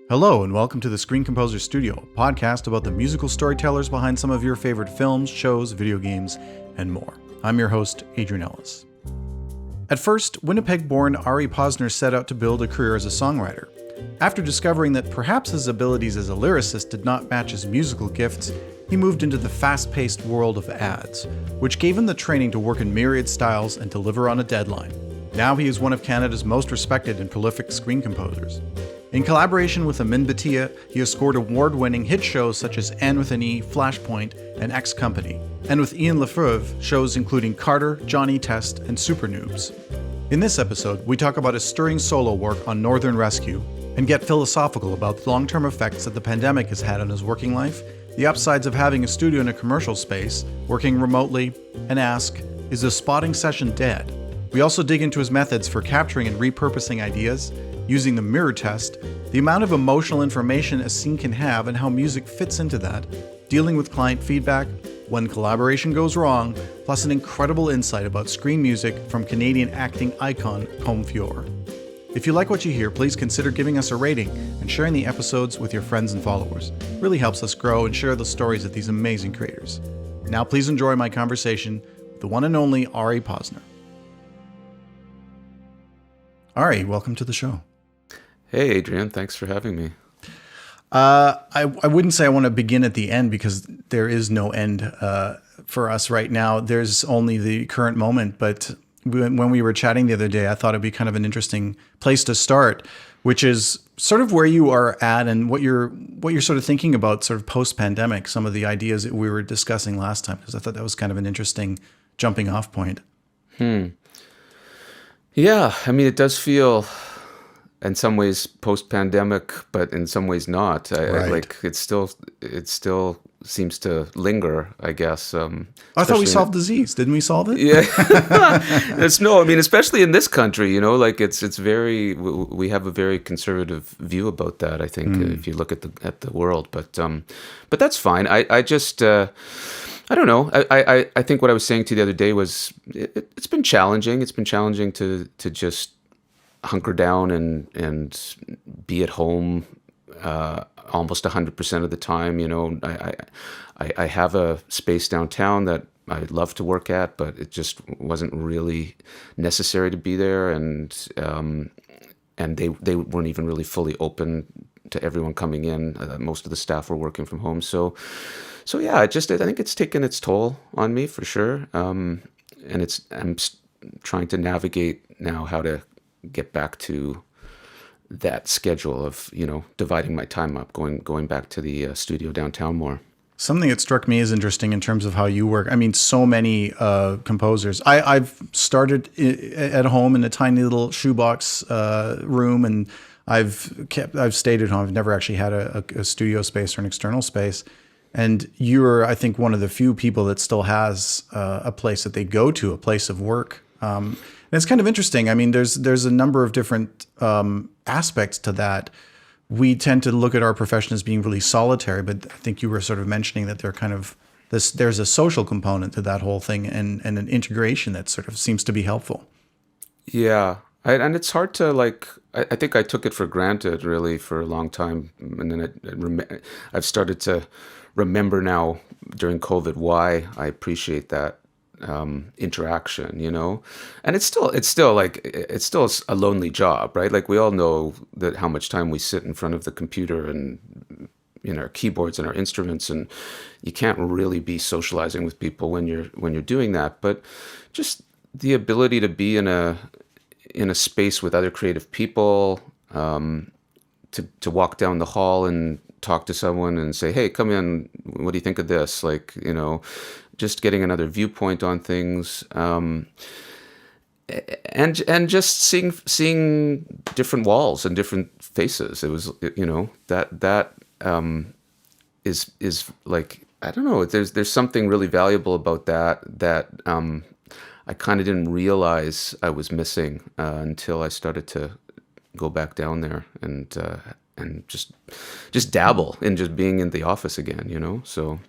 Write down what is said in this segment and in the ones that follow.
Hello and welcome to the Screen Composer Studio, a podcast about the musical storytellers behind some of your favorite films, shows, video games, and more. I'm your host, Adrian Ellis. At first, Winnipeg-born Ari Posner set out to build a career as a songwriter. After discovering that perhaps his abilities as a lyricist did not match his musical gifts, he moved into the fast-paced world of ads, which gave him the training to work in myriad styles and deliver on a deadline. Now he is one of Canada's most respected and prolific screen composers. In collaboration with Amin Bhatia, he has scored award-winning hit shows such as N with an E, Flashpoint, and X Company, and with Ian Lefeuvre, shows including Carter, Johnny Test, and Supernoobs. In this episode, we talk about his stirring solo work on Northern Rescue, and get philosophical about the long-term effects that the pandemic has had on his working life, the upsides of having a studio in a commercial space, working remotely, and ask, is a spotting session dead? We also dig into his methods for capturing and repurposing ideas, using the mirror test, the amount of emotional information a scene can have and how music fits into that, dealing with client feedback, when collaboration goes wrong, plus an incredible insight about screen music from Canadian acting icon Colm Feore. If you like what you hear, please consider giving us a rating and sharing the episodes with your friends and followers. It really helps us grow and share the stories of these amazing creators. Now please enjoy my conversation with the one and only Ari Posner. Ari, welcome to the show. Hey, Adrian. Thanks for having me. I wouldn't say I want to begin at the end because there is no end for us right now. There's only the current moment. But when we were chatting the other day, I thought it'd be kind of an interesting place to start, which is sort of where you are at and what you're sort of thinking about sort of post-pandemic, some of the ideas that we were discussing last time, because I thought that was kind of an interesting jumping off point. Yeah, I mean, it does feel in some ways post-pandemic, but in some ways not. Right. It still seems to linger, I guess. I thought we solved disease. Didn't we solve it? Yeah, especially in this country, it's very. We have a very conservative view about that. I think if you look at the world, but that's fine. I just. I don't know. I think what I was saying to you the other day was it's been challenging. It's been challenging to just hunker down and be at home almost 100% of the time. I have a space downtown that I'd love to work at, but it just wasn't really necessary to be there, and they weren't even really fully open to everyone coming in. Most of the staff were working from home, so yeah, I think it's taken its toll on me for sure. And I'm trying to navigate now how to get back to that schedule of, dividing my time up, going back to the studio downtown more. Something that struck me as interesting in terms of how you work. I mean, so many composers. I've started at home in a tiny little shoebox room, and I've stayed at home. I've never actually had a studio space or an external space. And you're, I think, one of the few people that still has a place that they go to, a place of work. And it's kind of interesting. I mean, there's a number of different aspects to that. We tend to look at our profession as being really solitary, but I think you were sort of mentioning that there's a social component to that whole thing and an integration that sort of seems to be helpful. Yeah. And it's hard to I think I took it for granted really for a long time. And then I've started to remember now during COVID why I appreciate that interaction, and it's still a lonely job, right? Like we all know that how much time we sit in front of the computer and our keyboards and our instruments, and you can't really be socializing with people when you're doing that. But just the ability to be in a space with other creative people, to walk down the hall and talk to someone and say, hey, come in, what do you think of this? Just getting another viewpoint on things, and just seeing different walls and different faces. It was, that is like, I don't know, there's something really valuable about that I kind of didn't realize I was missing until I started to go back down there and just dabble in just being in the office again, so.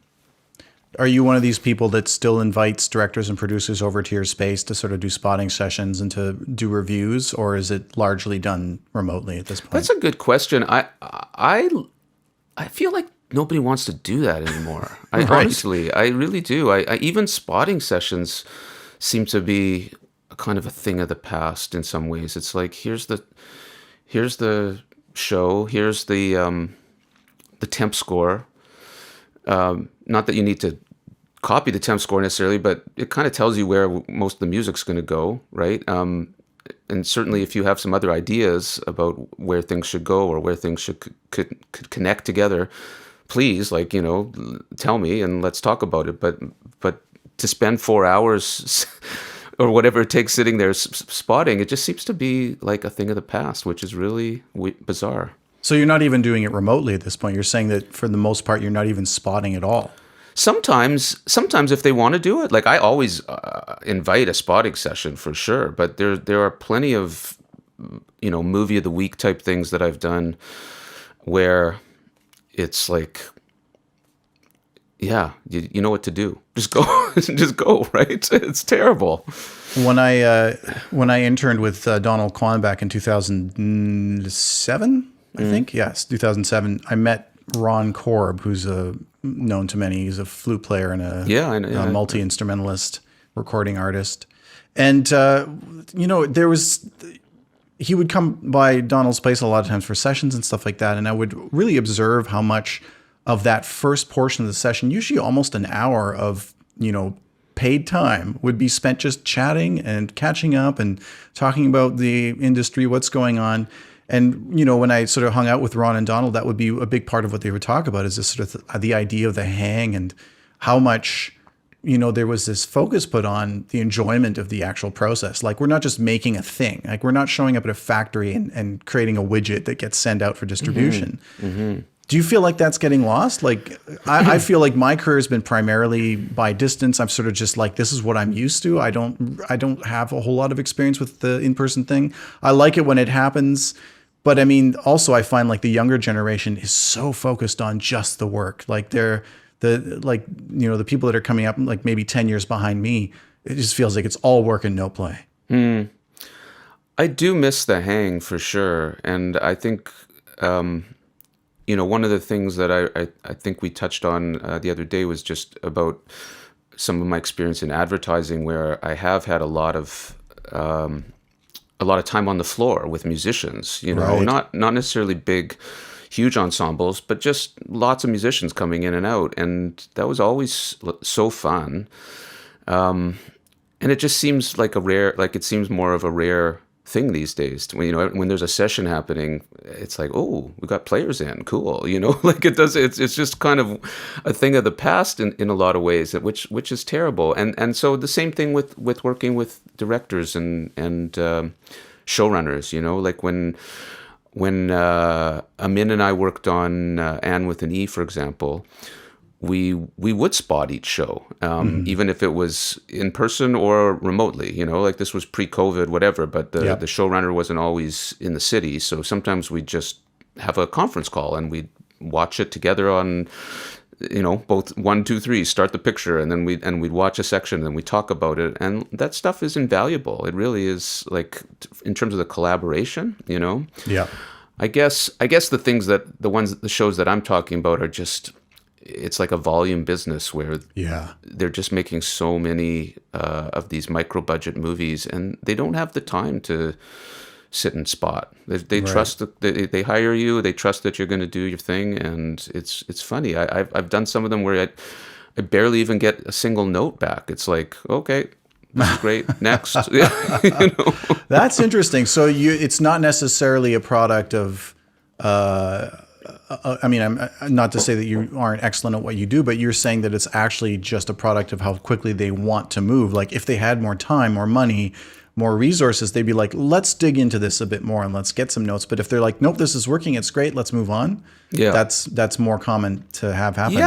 Are you one of these people that still invites directors and producers over to your space to sort of do spotting sessions and to do reviews, or is it largely done remotely at this point? That's a good question. I feel like nobody wants to do that anymore. Right. Honestly, I really do. I even spotting sessions seem to be a kind of a thing of the past in some ways. It's like here's the show, here's the temp score. Not that you need to copy the temp score necessarily, but it kind of tells you where most of the music's going to go, right? And certainly if you have some other ideas about where things should go or where things could connect together, please, tell me and let's talk about it. But to spend 4 hours or whatever it takes sitting there spotting, it just seems to be like a thing of the past, which is really bizarre. So you're not even doing it remotely at this point. You're saying that for the most part, you're not even spotting at all. Sometimes if they want to do it, like I always invite a spotting session for sure. But there are plenty of, movie of the week type things that I've done where it's like, yeah, you know what to do. Just go, right? It's terrible. When I interned with Donald Kwan back in 2007, I think, yes, 2007, I met Ron Korb, who's known to many. He's a flute player and a multi-instrumentalist, recording artist. And, he would come by Donald's place a lot of times for sessions and stuff like that. And I would really observe how much of that first portion of the session, usually almost an hour of, paid time, would be spent just chatting and catching up and talking about the industry, what's going on. And, when I sort of hung out with Ron and Donald, that would be a big part of what they would talk about, is this sort of the idea of the hang and how much, there was this focus put on the enjoyment of the actual process. Like, we're not just making a thing. Like, we're not showing up at a factory and creating a widget that gets sent out for distribution. Mm-hmm. Do you feel like that's getting lost? Like, I feel like my career has been primarily by distance. I'm sort of just like, this is what I'm used to. I don't have a whole lot of experience with the in-person thing. I like it when it happens. But I mean, also I find like the younger generation is so focused on just the work. Like the people that are coming up like maybe 10 years behind me, it just feels like it's all work and no play. I do miss the hang for sure. And I think, one of the things that I think we touched on the other day was just about some of my experience in advertising, where I have had a lot of time on the floor with musicians, Right. not necessarily big, huge ensembles, but just lots of musicians coming in and out. And that was always so fun. And it just seems like it seems more of a rare thing these days. When there's a session happening, it's like, oh, we got players in, cool. It's just kind of a thing of the past in a lot of ways, which is terrible. And so the same thing with working with directors and showrunners. Like when Amin and I worked on Anne with an E, for example, we would spot each show, even if it was in person or remotely, like this was pre-COVID, whatever, but the showrunner wasn't always in the city. So sometimes we'd just have a conference call and we'd watch it together on, both 1, 2, 3, start the picture, and then we'd watch a section and we talk about it. And that stuff is invaluable. It really is, like, in terms of the collaboration, Yeah. I guess the shows that I'm talking about are just, it's like a volume business where they're just making so many of these micro budget movies, and they don't have the time to sit and spot. They Right. trust that they hire you. They trust that you're going to do your thing, and it's funny. I've done some of them where I barely even get a single note back. It's like, okay, this is great. Next, That's interesting. So it's not necessarily a product of. I mean, I'm not to say that you aren't excellent at what you do, but you're saying that it's actually just a product of how quickly they want to move. Like, if they had more time, more money, more resources, they'd be like, let's dig into this a bit more and let's get some notes. But if they're like, nope, this is working, it's great, let's move on. Yeah, that's more common to have happen.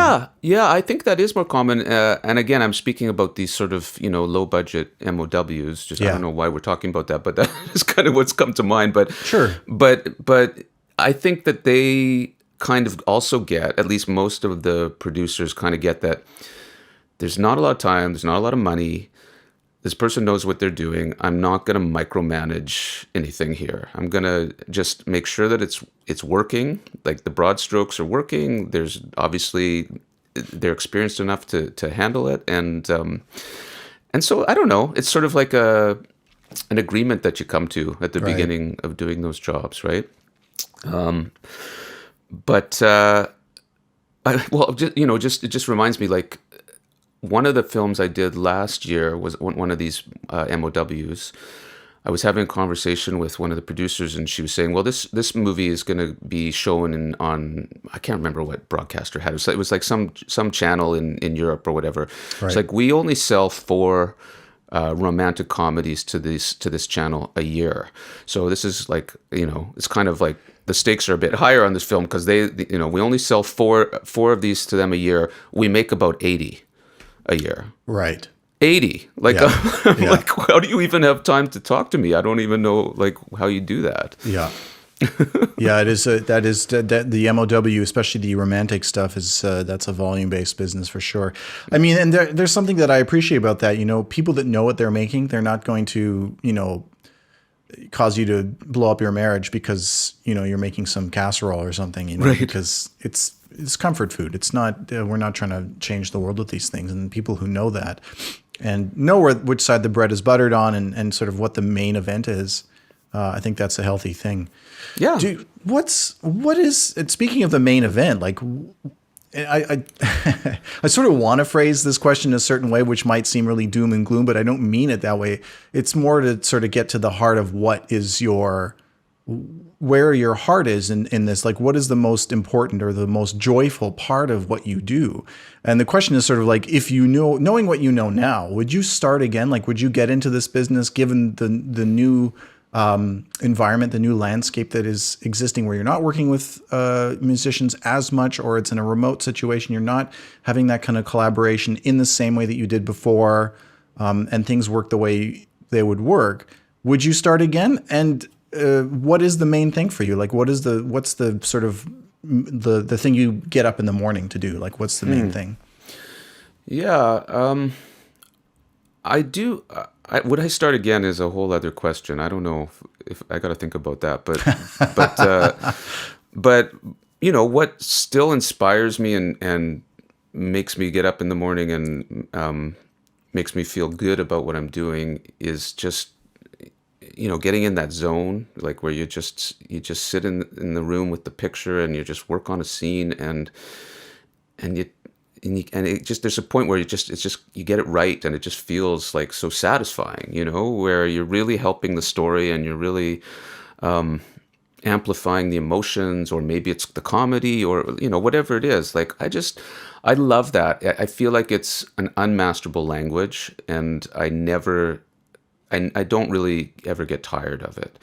Yeah, I think that is more common. And again, I'm speaking about these sort of low budget MOWs. Just I don't know why we're talking about that, but that is kind of what's come to mind. But sure, but I think that they kind of also get, at least most of the producers kind of get that there's not a lot of time, there's not a lot of money. This person knows what they're doing. I'm not going to micromanage anything here. I'm going to just make sure that it's working, like the broad strokes are working. There's obviously, they're experienced enough to handle it. And so, I don't know, it's sort of like an agreement that you come to at the beginning of doing those jobs, right? It just reminds me, like, one of the films I did last year was one of these MOWs. I was having a conversation with one of the producers, and she was saying, well, this movie is going to be shown on, I can't remember what broadcaster had. It was like some channel in Europe or whatever. Right. It's like, we only sell 4 romantic comedies to this channel a year. So this is like, it's kind of like the stakes are a bit higher on this film because we only sell four of these to them a year. We make about 80 a year. Right. 80. Like, like, how do you even have time to talk to me? I don't even know, like, how you do that. Yeah. Yeah, the MOW, especially the romantic stuff, is that's a volume-based business for sure. I mean, and there's something that I appreciate about that. People that know what they're making, they're not going to, cause you to blow up your marriage because, you're making some casserole or something, right. Because it's comfort food. It's not, we're not trying to change the world with these things. And people who know that and know which side the bread is buttered on and sort of what the main event is, I think that's a healthy thing. Yeah. Speaking of the main event, like, I I sort of want to phrase this question a certain way, which might seem really doom and gloom, but I don't mean it that way. It's more to sort of get to the heart of where your heart is in this, like, what is the most important or the most joyful part of what you do? And the question is sort of like, if knowing what you know now, would you start again? Like, would you get into this business given the new environment, the new landscape that is existing, where you're not working with musicians as much, or it's in a remote situation, you're not having that kind of collaboration in the same way that you did before, and things work the way they would work? Would you start again? And what is the main thing for you? Like, what's the sort of the thing you get up in the morning to do? Like, what's the main thing? Yeah, I do. Would I start again is a whole other question. I don't know if I got to think about that, but what still inspires me and makes me get up in the morning and makes me feel good about what I'm doing is just getting in that zone, like where you just sit in the room with the picture and you just work on a scene and it just, there's a point where you get it right and it just feels like so satisfying, where you're really helping the story and you're really amplifying the emotions, or maybe it's the comedy or whatever it is. Like, I love that. I feel like it's an unmasterable language, and I don't really ever get tired of it.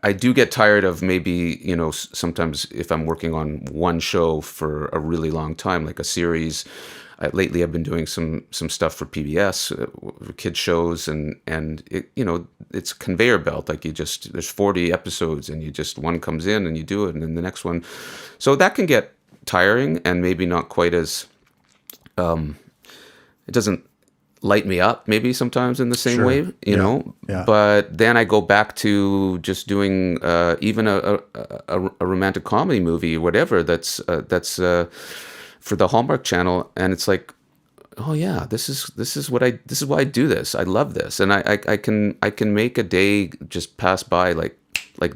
I do get tired of maybe, sometimes if I'm working on one show for a really long time, like a series. Lately, I've been doing some stuff for PBS, kids shows, and it, it's a conveyor belt. Like, there's 40 episodes, and one comes in and you do it, and then the next one. So that can get tiring and maybe not quite as, it doesn't light me up maybe sometimes in the same way, you know. Yeah. But then I go back to just doing even a romantic comedy movie or whatever that's for the Hallmark Channel, and it's like, oh yeah, this is why I do this. I love this, and I can make a day just pass by like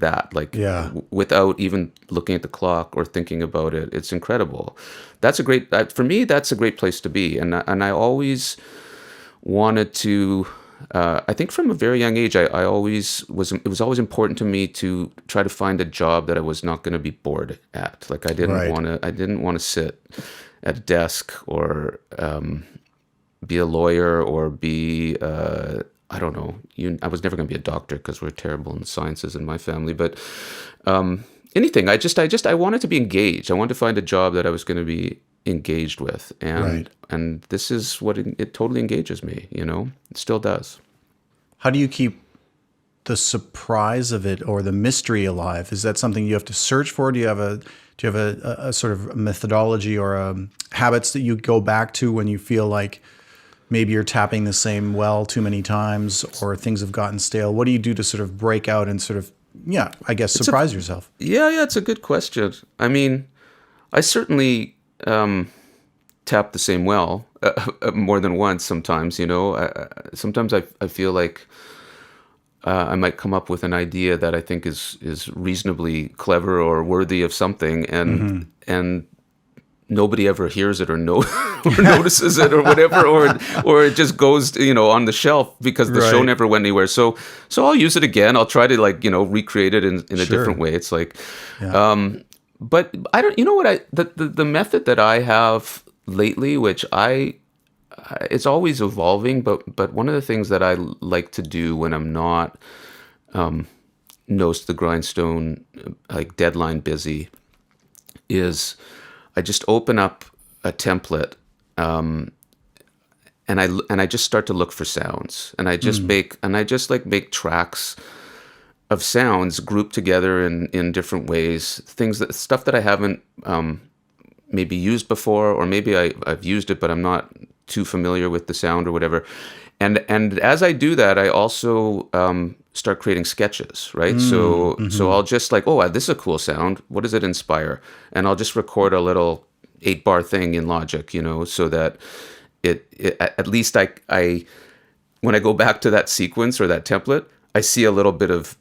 that, without even looking at the clock or thinking about it. It's incredible. That's a great for me. That's a great place to be, and I always wanted to. I think from a very young age, it was always important to me to try to find a job that I was not going to be bored at. Like, I didn't want to sit at a desk or be a lawyer or be I don't know. I was never going to be a doctor because we're terrible in the sciences in my family. But anything. I wanted to be engaged. I wanted to find a job that I was going to be engaged with, and this is what it totally engages me. It still does. How do you keep the surprise of it or the mystery alive? Is that something you have to search for? Do you have a sort of methodology or habits that you go back to when you feel like maybe you're tapping the same well too many times or things have gotten stale? What do you do to sort of break out and sort of, I guess, surprise yourself? Yeah, it's a good question. I mean, I certainly tap the same well more than once sometimes, sometimes I feel like I might come up with an idea that I think is reasonably clever or worthy of something, and nobody ever hears it or notices it or whatever, or it just goes on the shelf because the show never went anywhere. So I'll use it again. I'll try to recreate it in a different way. It's like, but I don't. You know what? The method that I have lately, which it's always evolving, but one of the things that I like to do when I'm not nose to the grindstone, like deadline busy, is I just open up a template and I just start to look for sounds, and I just make tracks of sounds grouped together in different ways, stuff that I haven't maybe used before, or maybe I've used it but I'm not too familiar with the sound or whatever. And as I do that, I also start creating sketches, right? So I'll just this is a cool sound. What does it inspire? And I'll just record a little 8-bar thing in Logic, so that it at least I when I go back to that sequence or that template, I see a little bit of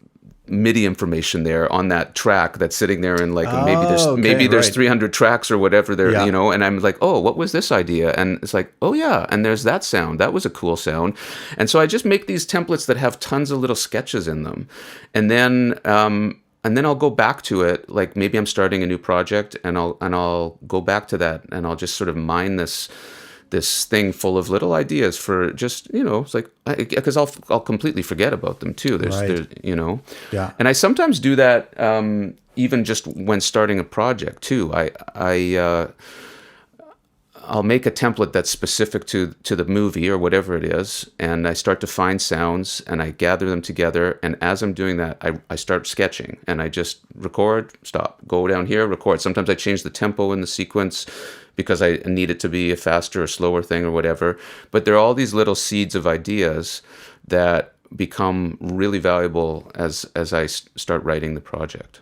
MIDI information there on that track that's sitting there, and maybe there's 300 tracks or whatever there, and I'm like, oh, what was this idea? And it's like, oh yeah, and there's that sound. That was a cool sound. And so I just make these templates that have tons of little sketches in them, and then I'll go back to it. Like maybe I'm starting a new project, and I'll go back to that, and I'll just sort of mine this thing full of little ideas for just, it's like, because I'll completely forget about them too. There's Yeah. And I sometimes do that even just when starting a project too. I'll make a template that's specific to the movie or whatever it is, and I start to find sounds and I gather them together. And as I'm doing that, I start sketching, and I just record, stop, go down here, record. Sometimes I change the tempo in the sequence because I need it to be a faster or slower thing or whatever. But there are all these little seeds of ideas that become really valuable as I start writing the project.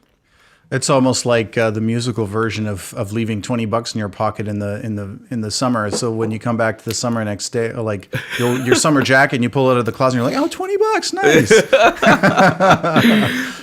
It's almost like the musical version of leaving $20 in your pocket in the summer. So when you come back to the summer next day, like your summer jacket, and you pull it out of the closet, and you're like, oh, $20, nice.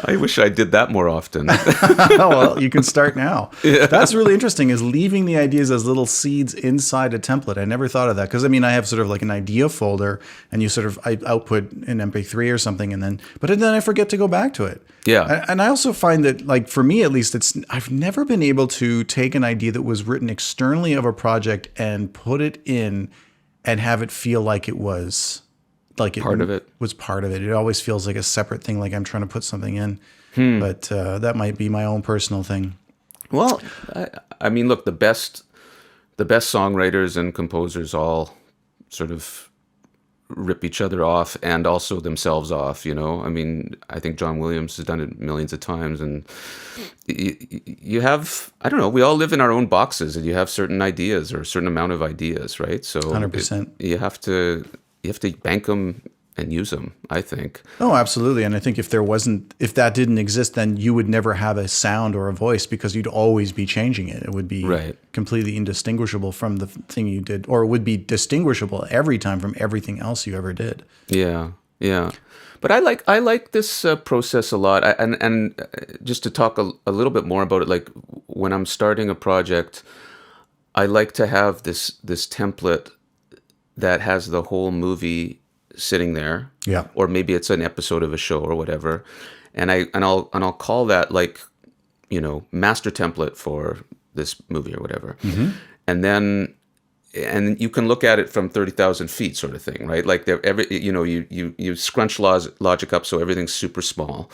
I wish I did that more often. Well, you can start now. Yeah. That's really interesting, is leaving the ideas as little seeds inside a template. I never thought of that, because I mean, I have sort of like an idea folder, and I output an MP3 or something, but then I forget to go back to it. Yeah. And I also find that, like, for me at least, I've never been able to take an idea that was written externally of a project and put it in and have it feel like it was like part of it. Was part of it. It always feels like a separate thing, like I'm trying to put something in. But that might be my own personal thing. Well, I mean, look, the best songwriters and composers all sort of rip each other off and also themselves off, I mean, I think John Williams has done it millions of times, and you have, I don't know, we all live in our own boxes, and you have certain ideas or a certain amount of ideas, right? So 100%. You have to bank them and use them, I think. Oh, absolutely. And I think if that didn't exist, then you would never have a sound or a voice, because you'd always be changing it. It would be completely indistinguishable from the thing you did, or it would be distinguishable every time from everything else you ever did. Yeah. But I like this process a lot. And just to talk a little bit more about it, like when I'm starting a project, I like to have this template that has the whole movie sitting there, or maybe it's an episode of a show or whatever, and I'll call that, like, master template for this movie or whatever, and you can look at it from 30,000 feet, sort of thing, right? Like you scrunch Logic up so everything's super small,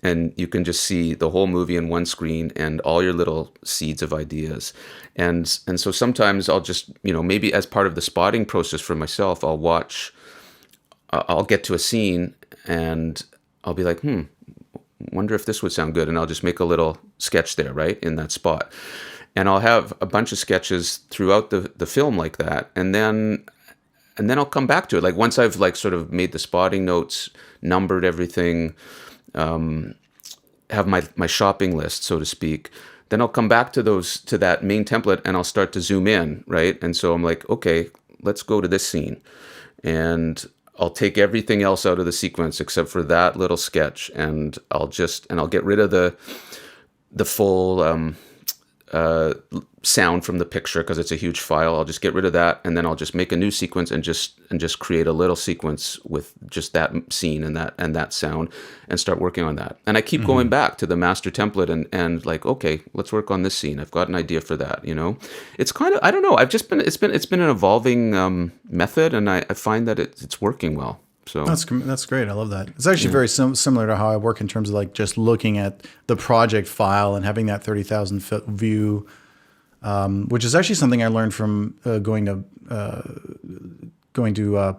and you can just see the whole movie in one screen and all your little seeds of ideas, and so sometimes I'll just maybe as part of the spotting process for myself, I'll get to a scene and I'll be like, wonder if this would sound good, and I'll just make a little sketch there, right, in that spot. And I'll have a bunch of sketches throughout the film like that, and then I'll come back to it. Like once I've like sort of made the spotting notes, numbered everything, have my shopping list, so to speak, then I'll come back to that main template, and I'll start to zoom in, right? And so I'm like, okay, let's go to this scene, and I'll take everything else out of the sequence except for that little sketch, and I'll get rid of the full sound from the picture because it's a huge file. I'll just get rid of that, and then I'll just make a new sequence and just create a little sequence with just that scene and that sound, and start working on that. And I keep going back to the master template and like, okay, let's work on this scene. I've got an idea for that. It's kind of, I don't know. It's been an evolving method, and I find that it's working well. So that's great. I love that. It's actually very similar to how I work in terms of like just looking at the project file and having that 30,000 foot view, which is actually something I learned from going to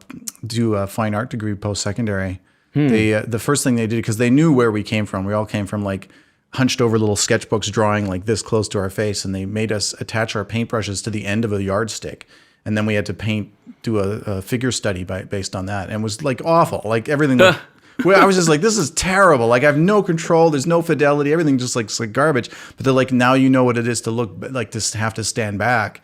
do a fine art degree post-secondary. The first thing they did, because they knew where we came from. We all came from like hunched over little sketchbooks drawing like this close to our face, and they made us attach our paintbrushes to the end of a yardstick. And then we had to do a figure study based on that. And it was like awful. Like everything, I was just like, this is terrible. Like I have no control. There's no fidelity. Everything just like, it's like garbage. But they're like, now you know what it is to look like, to have to stand back.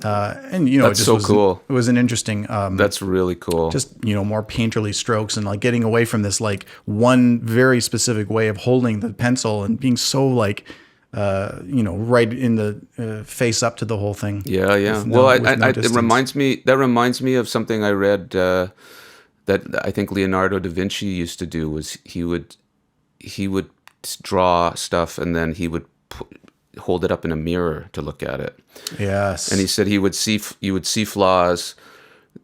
And that's so cool. It was an interesting, that's really cool. Just, more painterly strokes and like getting away from this, like one very specific way of holding the pencil and being so like, right in the face up to the whole thing. Yeah. It reminds me of something I read that I think Leonardo da Vinci used to do. Was he would draw stuff and then he would hold it up in a mirror to look at it. Yes. And he said you would see flaws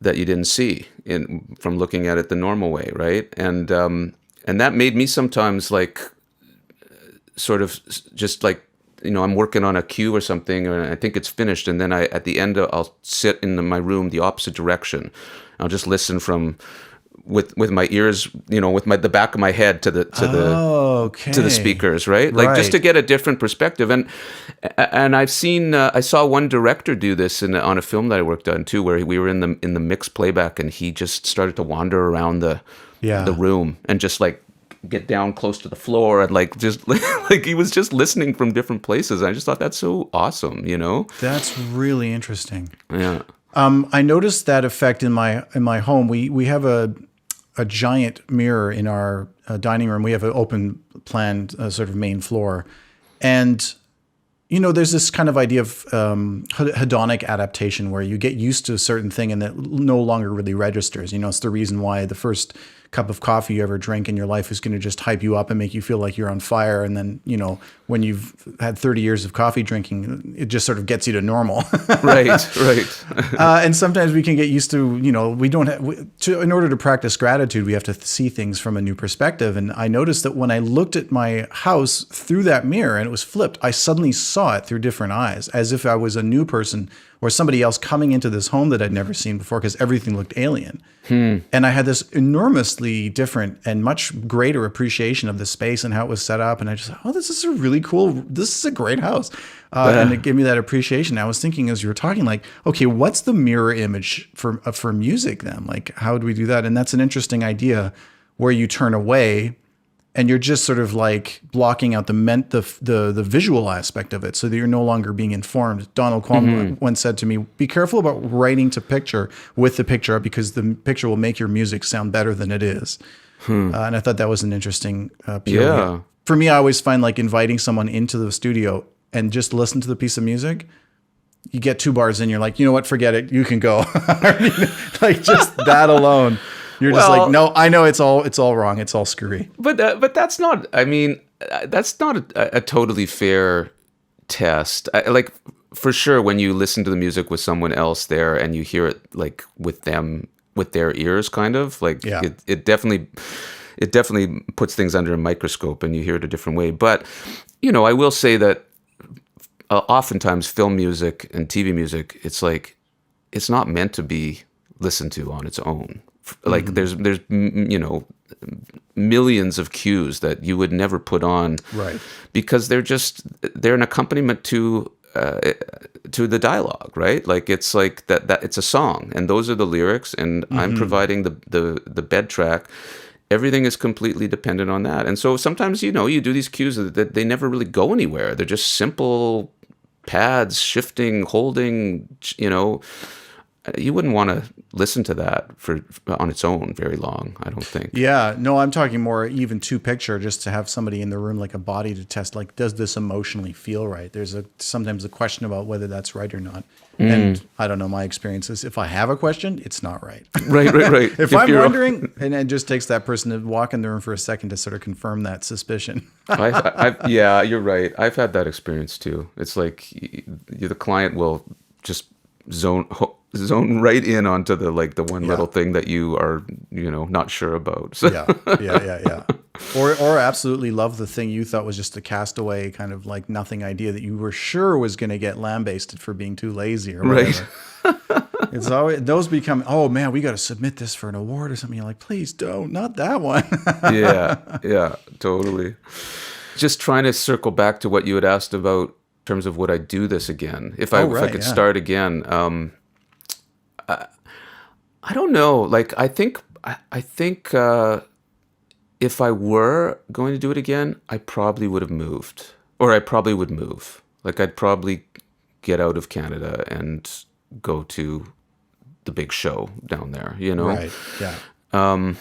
that you didn't see from looking at it the normal way, right? And that made me sometimes like sort of just like, I'm working on a cue or something, and I think it's finished, and then at the end I'll sit in my room the opposite direction. I'll just listen with my ears, with the back of my head to the speakers, right? Like just to get a different perspective. And I've seen I saw one director do this on a film that I worked on too, where we were in the mixed playback, and he just started to wander around the room and just like get down close to the floor and like just like he was just listening from different places. I just thought that's so awesome, That's really interesting. Yeah. I noticed that effect in my home. We have a giant mirror in our dining room. We have an open plan sort of main floor, and there's this kind of idea of hedonic adaptation where you get used to a certain thing and that no longer really registers. It's the reason why the first cup of coffee you ever drink in your life is going to just hype you up and make you feel like you're on fire. And then, when you've had 30 years of coffee drinking, it just sort of gets you to normal. Right. And sometimes we can get used to, we don't have, in order to practice gratitude, we have to see things from a new perspective. And I noticed that when I looked at my house through that mirror and it was flipped, I suddenly saw it through different eyes, as if I was a new person or somebody else coming into this home that I'd never seen before, because everything looked alien. And I had this enormously different and much greater appreciation of the space and how it was set up. And I just thought, this is a great house. And it gave me that appreciation. I was thinking as you were talking, like, okay, what's the mirror image for music then? Like, how do we do that? And that's an interesting idea where you turn away and you're just sort of like blocking out the visual aspect of it so that you're no longer being informed. Donald Colm once said to me, be careful about writing to picture with the picture up, because the picture will make your music sound better than it is. And I thought that was an interesting POV. Yeah. For me, I always find like inviting someone into the studio and just listen to the piece of music. You get 2 bars in, you're like, you know what, forget it. You can go. Like just that alone. You're just like, no, I know it's all wrong. It's all screwy. But that's not, that's not a totally fair test. Like for sure, when you listen to the music with someone else there and you hear it like with their ears, kind of like it definitely puts things under a microscope and you hear it a different way. But, I will say that oftentimes film music and TV music, it's like, it's not meant to be listened to on its own. Like there's millions of cues that you would never put on, right? Because they're an accompaniment to the dialogue, right? Like it's like that it's a song, and those are the lyrics, and I'm providing the bed track. Everything is completely dependent on that. And so sometimes, you do these cues that they never really go anywhere. They're just simple pads, shifting, holding, You wouldn't want to listen to that on its own very long, I don't think. Yeah, no, I'm talking more even to picture, just to have somebody in the room, like a body to test, like, does this emotionally feel right? There's sometimes a question about whether that's right or not. And I don't know, my experience is if I have a question, it's not right. Right. If I'm wondering, and it just takes that person to walk in the room for a second to sort of confirm that suspicion. Yeah, you're right. I've had that experience too. It's like the client will just zone right in onto the one little thing that you are not sure about. So. Yeah. Or absolutely love the thing you thought was just a castaway kind of like nothing idea that you were sure was going to get lambasted for being too lazy or whatever. Right. It's always those become, oh man, we got to submit this for an award or something. You're like, please don't, not that one. Yeah, totally. Just trying to circle back to what you had asked about in terms of would I do this again? If I could start again. I don't know. Like, I think if I were going to do it again, I probably would have moved, or I probably would move. Like, I'd probably get out of Canada and go to the big show down there, Right, yeah. I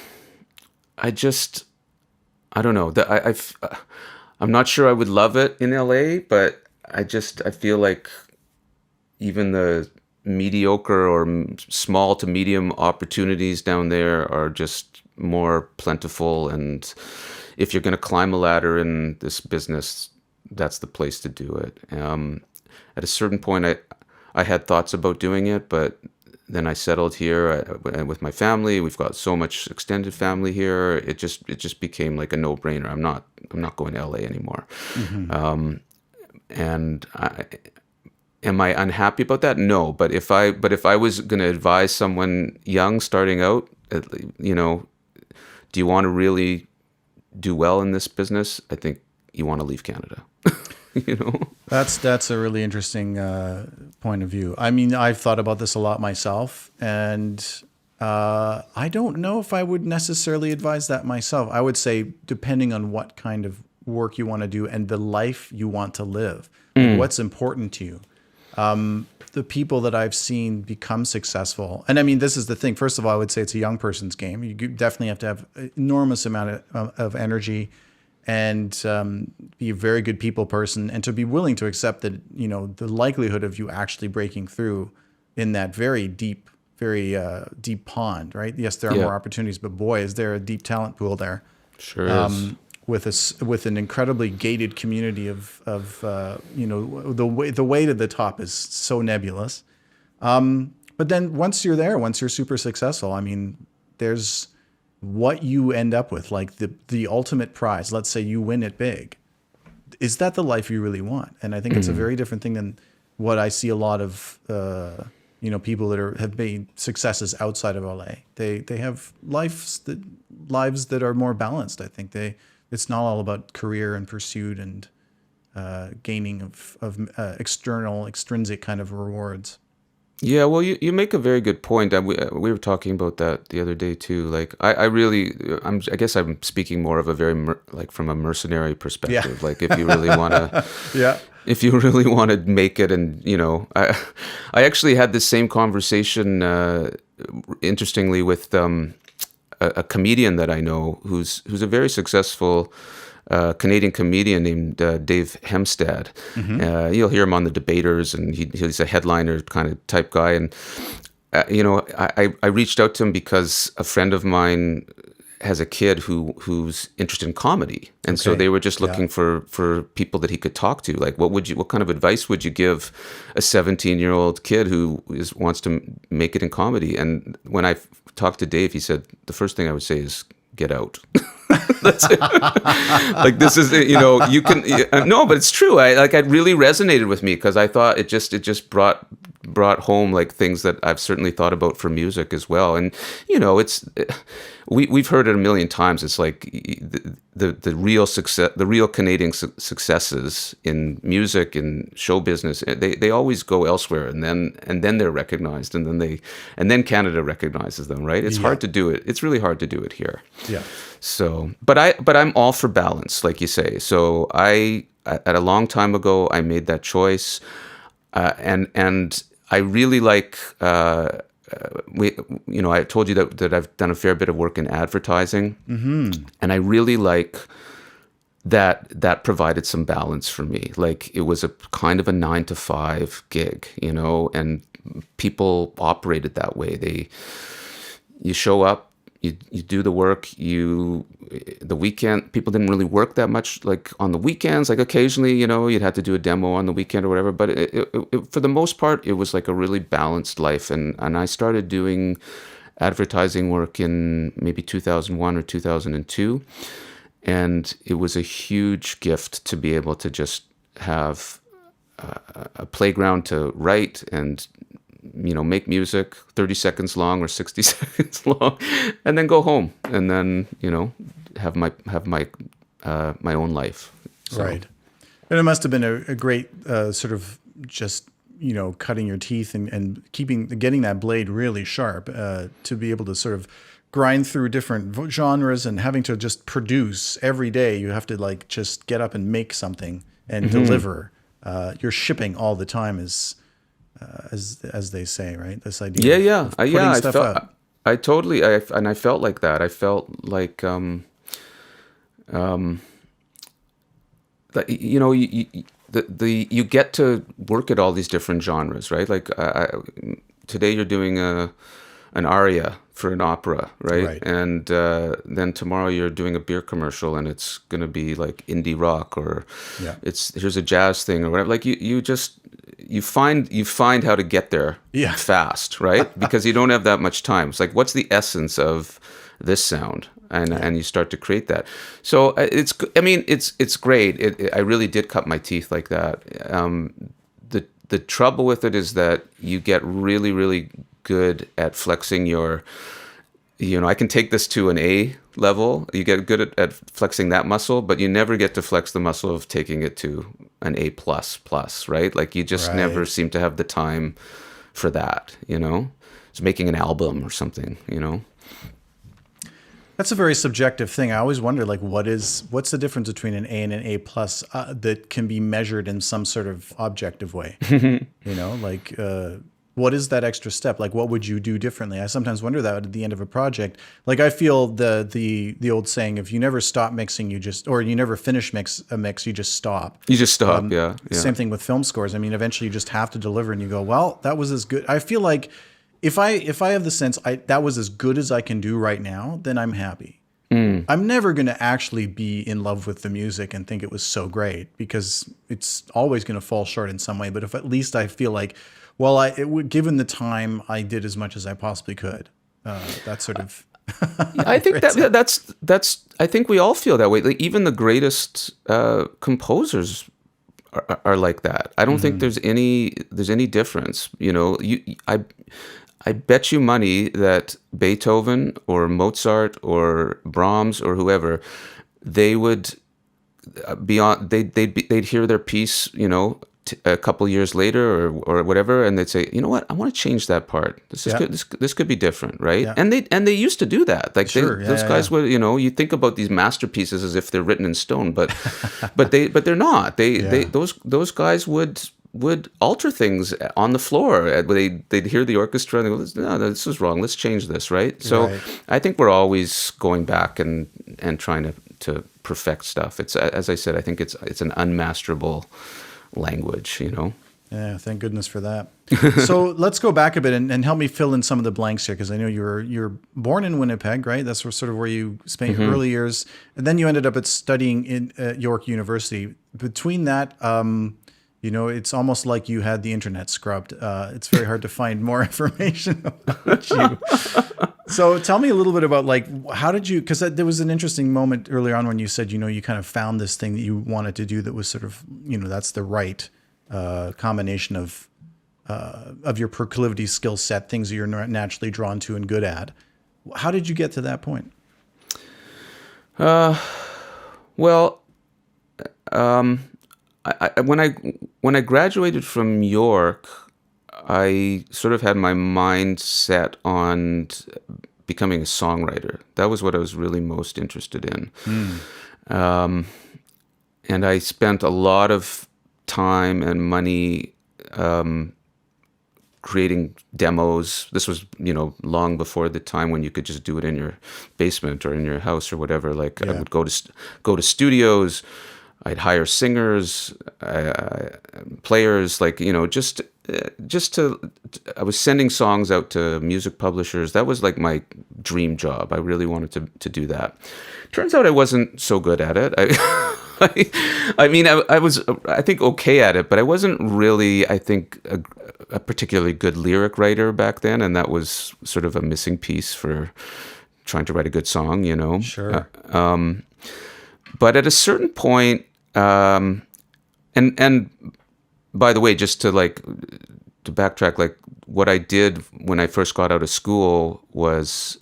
don't know. I'm not sure I would love it in LA, but I feel like even the mediocre or small to medium opportunities down there are just more plentiful, and if you're going to climb a ladder in this business, that's the place to do it. At a certain point, I had thoughts about doing it, but then I settled here with my family. We've got so much extended family here. It just became like a no-brainer. I'm not going to LA anymore. And am I unhappy about that? No. But if I was going to advise someone young starting out, do you want to really do well in this business? I think you want to leave Canada. That's a really interesting point of view. I mean, I've thought about this a lot myself, and I don't know if I would necessarily advise that myself. I would say, depending on what kind of work you want to do and the life you want to live, like what's important to you. The people that I've seen become successful, and I mean, this is the thing. First of all, I would say it's a young person's game. You definitely have to have an enormous amount of energy and be a very good people person, and to be willing to accept that, the likelihood of you actually breaking through in that very deep pond, right? Yes, there are more opportunities, but boy, is there a deep talent pool there. Sure is. With an incredibly gated community of the way to the top is so nebulous. But then once you're there, once you're super successful, I mean, there's what you end up with, like the ultimate prize. Let's say you win it big. Is that the life you really want? And I think it's a very different thing than what I see a lot of people that have made successes outside of LA. They have lives that are more balanced. I think it's not all about career and pursuit and gaining of extrinsic kind of rewards. Yeah, well, you make a very good point. We were talking about that the other day too. Like, I guess I'm speaking more of a very from a mercenary perspective. Yeah. Like, if you really want to, if you really want to make it, and I actually had this same conversation, interestingly, with a comedian that I know who's a very successful Canadian comedian named Dave Hemstad. You'll hear him on The Debaters, and he's a headliner kind of type guy. And I reached out to him because a friend of mine has a kid who's interested in comedy, and so they were just looking for people that he could talk to. Like, what kind of advice would you give a 17-year-old kid who wants to make it in comedy? And when I talked to Dave, he said the first thing I would say is get out. That's it. Like, this is, you can, no, but it's true. It really resonated with me because I thought it just brought brought home like things that I've certainly thought about for music as well. And it's we've heard it a million times. It's like the real success, the real Canadian successes in music and show business, they always go elsewhere, and then they're recognized, and then Canada recognizes them, right? It's hard to do it. It's really hard to do it here. Yeah. So, but I'm all for balance, like you say. So at a long time ago, I made that choice, and I really like. I told you that I've done a fair bit of work in advertising, and I really like that provided some balance for me. Like, it was a kind of a 9-to-5 gig, and people operated that way. You show up. You do the work. The weekend, people didn't really work that much. Like on the weekends, like occasionally, you'd have to do a demo on the weekend or whatever. But it, for the most part, it was like a really balanced life. And I started doing advertising work in maybe 2001 or 2002, and it was a huge gift to be able to just have a playground to write and make music 30 seconds long or 60 seconds long, and then go home, and then have my own life. So. Right. And it must have been a great sort of just cutting your teeth and getting that blade really sharp to be able to sort of grind through different genres, and having to just produce every day. You have to like just get up and make something and deliver. You're shipping all the time as they say, right? This idea. Of putting stuff up. I felt like that. I felt like, you get to work at all these different genres, right? Like today you're doing an aria for an opera, right? And then tomorrow you're doing a beer commercial, and it's going to be like indie rock, or here's a jazz thing or whatever. Like you find how to get there fast, right? Because you don't have that much time. It's like, what's the essence of this sound? And you start to create that. So it's great. I really did cut my teeth like that. The trouble with it is that you get really, really good at flexing your, I can take this to an A level. You get good at flexing that muscle, but you never get to flex the muscle of taking it to an A++, right? Like you just never seem to have the time for that, It's making an album or something, That's a very subjective thing. I always wonder, like, what's the difference between an A and an A+ that can be measured in some sort of objective way? What is that extra step? Like, what would you do differently? I sometimes wonder that at the end of a project. Like, I feel the old saying, if you never stop mixing, or you never finish a mix, you just stop. You just stop, yeah. Same thing with film scores. I mean, eventually you just have to deliver, and you go, well, that was as good. I feel like if I have the sense that was as good as I can do right now, then I'm happy. I'm never going to actually be in love with the music and think it was so great, because it's always going to fall short in some way. But if at least I feel like, well, given the time, I did as much as I possibly could. That sort of. I think that's. I think we all feel that way. Like, even the greatest composers are like that. I don't think there's any difference. I bet you money that Beethoven or Mozart or Brahms or whoever, they would they'd hear their piece, a couple years later or whatever, and they'd say, you know what, I want to change that part. This is good. This could be different, right? Yeah. And they used to do that. Like, those guys would, you think about these masterpieces as if they're written in stone, but they're not. Those guys would alter things on the floor. They'd hear the orchestra and they go, no, this is wrong. Let's change this, right? So I think we're always going back and trying to perfect stuff. It's, as I said, I think it's an unmasterable language, Yeah, thank goodness for that. So let's go back a bit and help me fill in some of the blanks here, because I know you're born in Winnipeg, right? That's sort of where you spent your early years, and then you ended up studying in York University. Between that, it's almost like you had the internet scrubbed. It's very hard to find more information about you. So tell me a little bit about, like, how did you, because there was an interesting moment earlier on when you said, you kind of found this thing that you wanted to do that was sort of, that's the right combination of of your proclivity skill set, things that you're naturally drawn to and good at. How did you get to that point? Well, when I graduated from York, I sort of had my mind set on becoming a songwriter. That was what I was really most interested in. And I spent a lot of time and money creating demos. This was, long before the time when you could just do it in your basement or in your house or whatever. Like I would go to studios. I'd hire singers, players, I was sending songs out to music publishers. That was like my dream job. I really wanted to do that. Turns out I wasn't so good at it. I was, I think, okay at it, but I wasn't really, I think, a particularly good lyric writer back then. And that was sort of a missing piece for trying to write a good song, Sure. But at a certain point, and by the way, just to backtrack, like what I did when I first got out of school was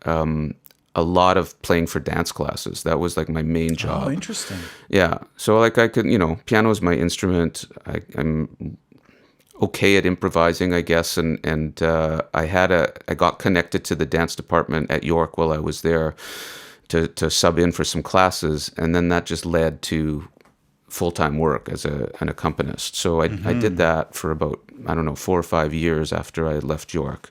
a lot of playing for dance classes. That was like my main job. Oh, interesting. Yeah. So like I could, piano is my instrument. I'm okay at improvising, I guess. And I got connected to the dance department at York while I was there to sub in for some classes. And then that just led to full-time work as an accompanist. So I did that for about, 4 or 5 years after I left York.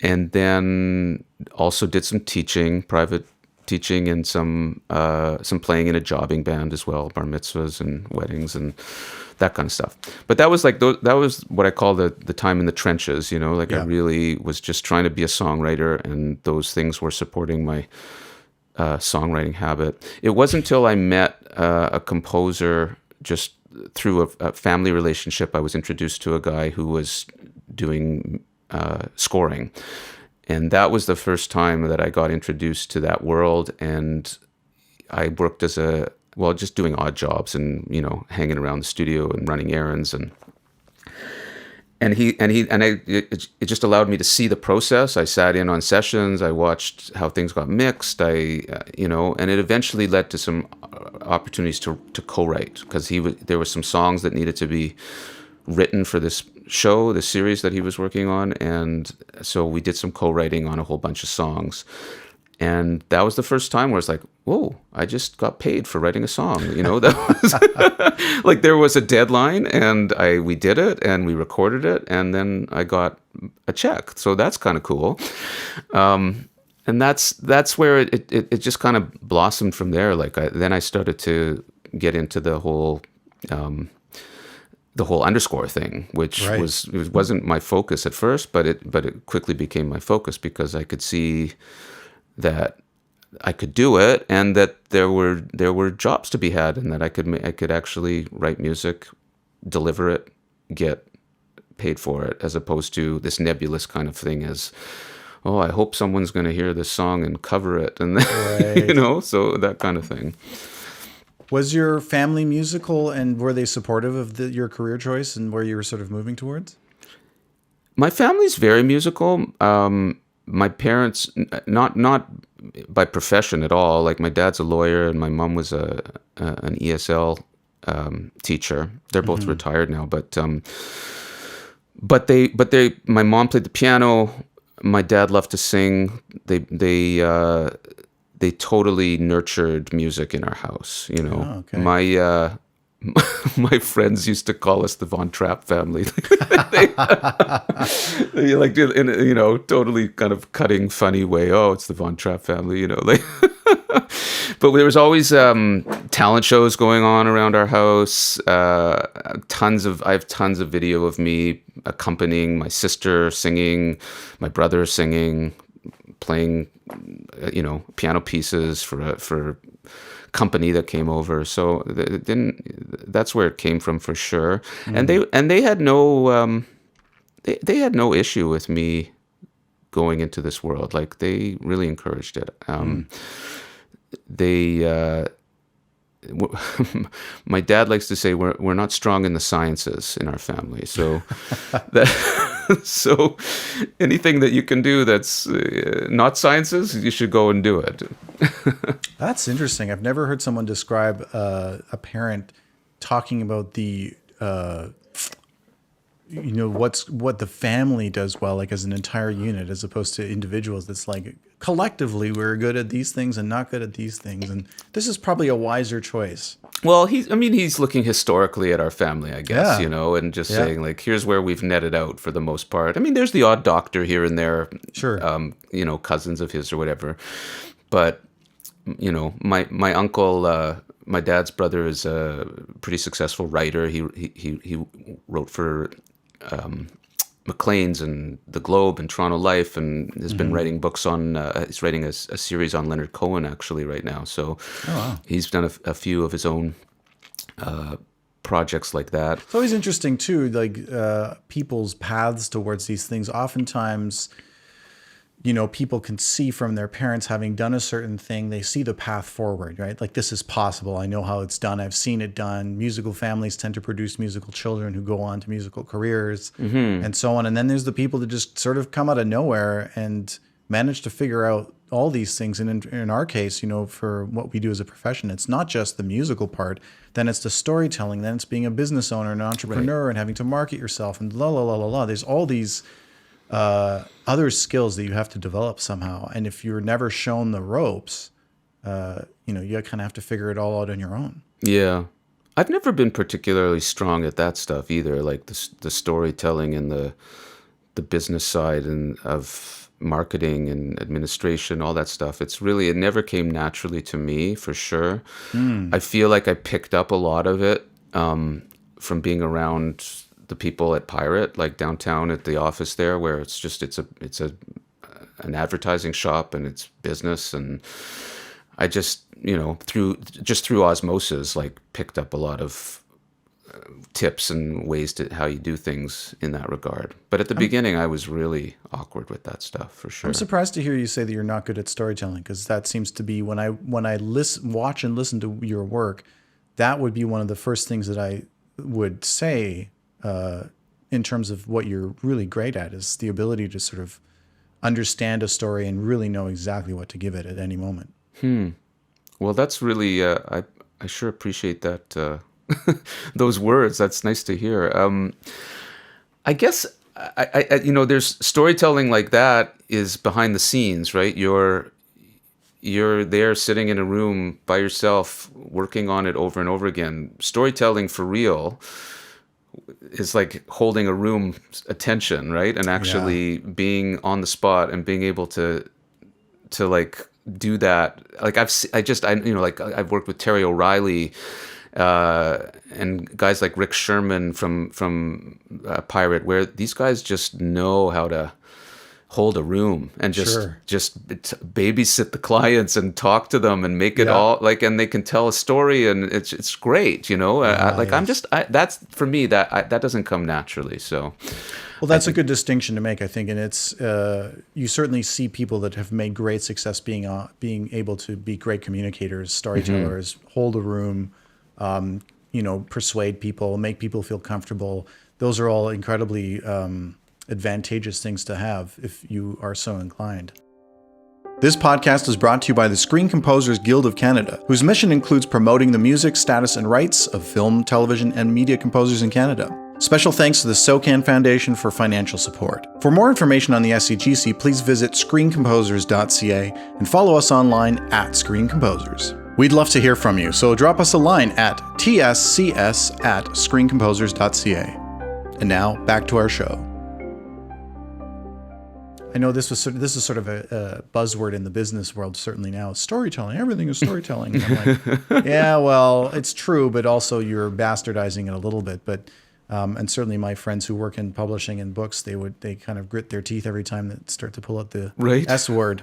And then also did some teaching, private teaching, and some playing in a jobbing band as well, bar mitzvahs and weddings and that kind of stuff. But that was that was what I call the time in the trenches, I really was just trying to be a songwriter, and those things were supporting my songwriting habit. It wasn't until I met a composer just through a family relationship. I was introduced to a guy who was doing scoring, and that was the first time that I got introduced to that world. And I worked as just doing odd jobs and hanging around the studio and running errands, it just allowed me to see the process. I sat in on sessions. I watched how things got mixed. And it eventually led to some opportunities to co-write, because there were some songs that needed to be written for this show, the series that he was working on. And so we did some co-writing on a whole bunch of songs. And that was the first time where it's like, whoa, I just got paid for writing a song. That was like, there was a deadline, and we did it, and we recorded it, and then I got a check. So that's kind of cool. And that's where it just kind of blossomed from there. Then I started to get into the whole underscore thing, which wasn't my focus at first, but it quickly became my focus, because I could see that I could do it, and that there were jobs to be had, and that I could actually write music, deliver it, get paid for it, as opposed to this nebulous kind of thing as, oh, I hope someone's going to hear this song and cover it, and so that kind of thing. Was your family musical, and were they supportive of your career choice and where you were sort of moving towards? My family's very musical. My parents, not by profession at all. Like, my dad's a lawyer, and my mom was an ESL teacher. They're both retired now, but my mom played the piano. My dad loved to sing. They totally nurtured music in our house. Oh, okay. My friends used to call us the Von Trapp family. they like, in a, totally kind of cutting, funny way. Oh, it's the Von Trapp family, But there was always talent shows going on around our house. I have tons of video of me accompanying my sister singing, my brother singing, playing, piano pieces for company that came over. So that's where it came from, for sure. And they had no they had no issue with me going into this world. Like, they really encouraged it. my dad likes to say we're not strong in the sciences in our family. So that so anything that you can do that's not sciences, you should go and do it. That's interesting. I've never heard someone describe a parent talking about the what the family does well, like as an entire unit, as opposed to individuals. That's like collectively we're good at these things and not good at these things, and this is probably a wiser choice. Well, he's looking historically at our family, I guess, and just saying like, here's where we've netted out for the most part. I mean, there's the odd doctor here and there, sure, cousins of his or whatever, but my uncle. My dad's brother is a pretty successful writer. He wrote for Maclean's and The Globe and Toronto Life, and has been writing books on. He's writing a series on Leonard Cohen actually right now. So he's done a few of his own projects like that. It's always interesting too, like people's paths towards these things. Oftentimes, people can see from their parents having done a certain thing, they see the path forward, right? Like, this is possible. I know how it's done. I've seen it done. Musical families tend to produce musical children who go on to musical careers and so on. And then there's the people that just sort of come out of nowhere and manage to figure out all these things. And in our case, for what we do as a profession, it's not just the musical part. Then it's the storytelling. Then it's being a business owner, an entrepreneur, and having to market yourself and There's all these other skills that you have to develop somehow. And if you're never shown the ropes, you kind of have to figure it all out on your own. Yeah. I've never been particularly strong at that stuff either, like the storytelling and the business side and of marketing and administration, all that stuff. It never came naturally to me, for sure. I feel like I picked up a lot of it from being around the people at Pirate, like downtown at the office there, where it's an advertising shop and it's business, and I just through osmosis like picked up a lot of tips and ways to how you do things in that regard. But at the beginning, I was really awkward with that stuff, for sure. I'm surprised to hear you say that you're not good at storytelling, because that seems to be when I watch and listen to your work, that would be one of the first things that I would say. In terms of what you're really great at, is the ability to sort of understand a story and really know exactly what to give it at any moment. Well, that's really, I sure appreciate that, those words. That's nice to hear. I guess, there's storytelling like that is behind the scenes, right? You're there sitting in a room by yourself, working on it over and over again. Storytelling for real is like holding a room attention, right? And actually being on the spot and being able to like do that. Like I've worked with Terry O'Reilly and guys like Rick Sherman from Pirate, where these guys just know how to hold a room and just babysit the clients and talk to them and make it all like, and they can tell a story, and it's great, that's for me, that doesn't come naturally. So, well, that's a good distinction to make, I think, and it's you certainly see people that have made great success being able to be great communicators, storytellers, hold a room, persuade people, make people feel comfortable. Those are all incredibly advantageous things to have if you are so inclined. This podcast is brought to you by the Screen Composers Guild of Canada, whose mission includes promoting the music, status, and rights of film, television, and media composers in Canada. Special thanks to the SOCAN Foundation for financial support. For more information on the SCGC, please visit screencomposers.ca and follow us online at Screen Composers. We'd love to hear from you, so drop us a line at tscs@screencomposers.ca. And now, back to our show. I know this is sort of a buzzword in the business world, certainly now. Storytelling, everything is storytelling. And I'm like, yeah, well, it's true, but also you're bastardizing it a little bit. But and certainly my friends who work in publishing and books, they kind of grit their teeth every time they start to pull out the S word.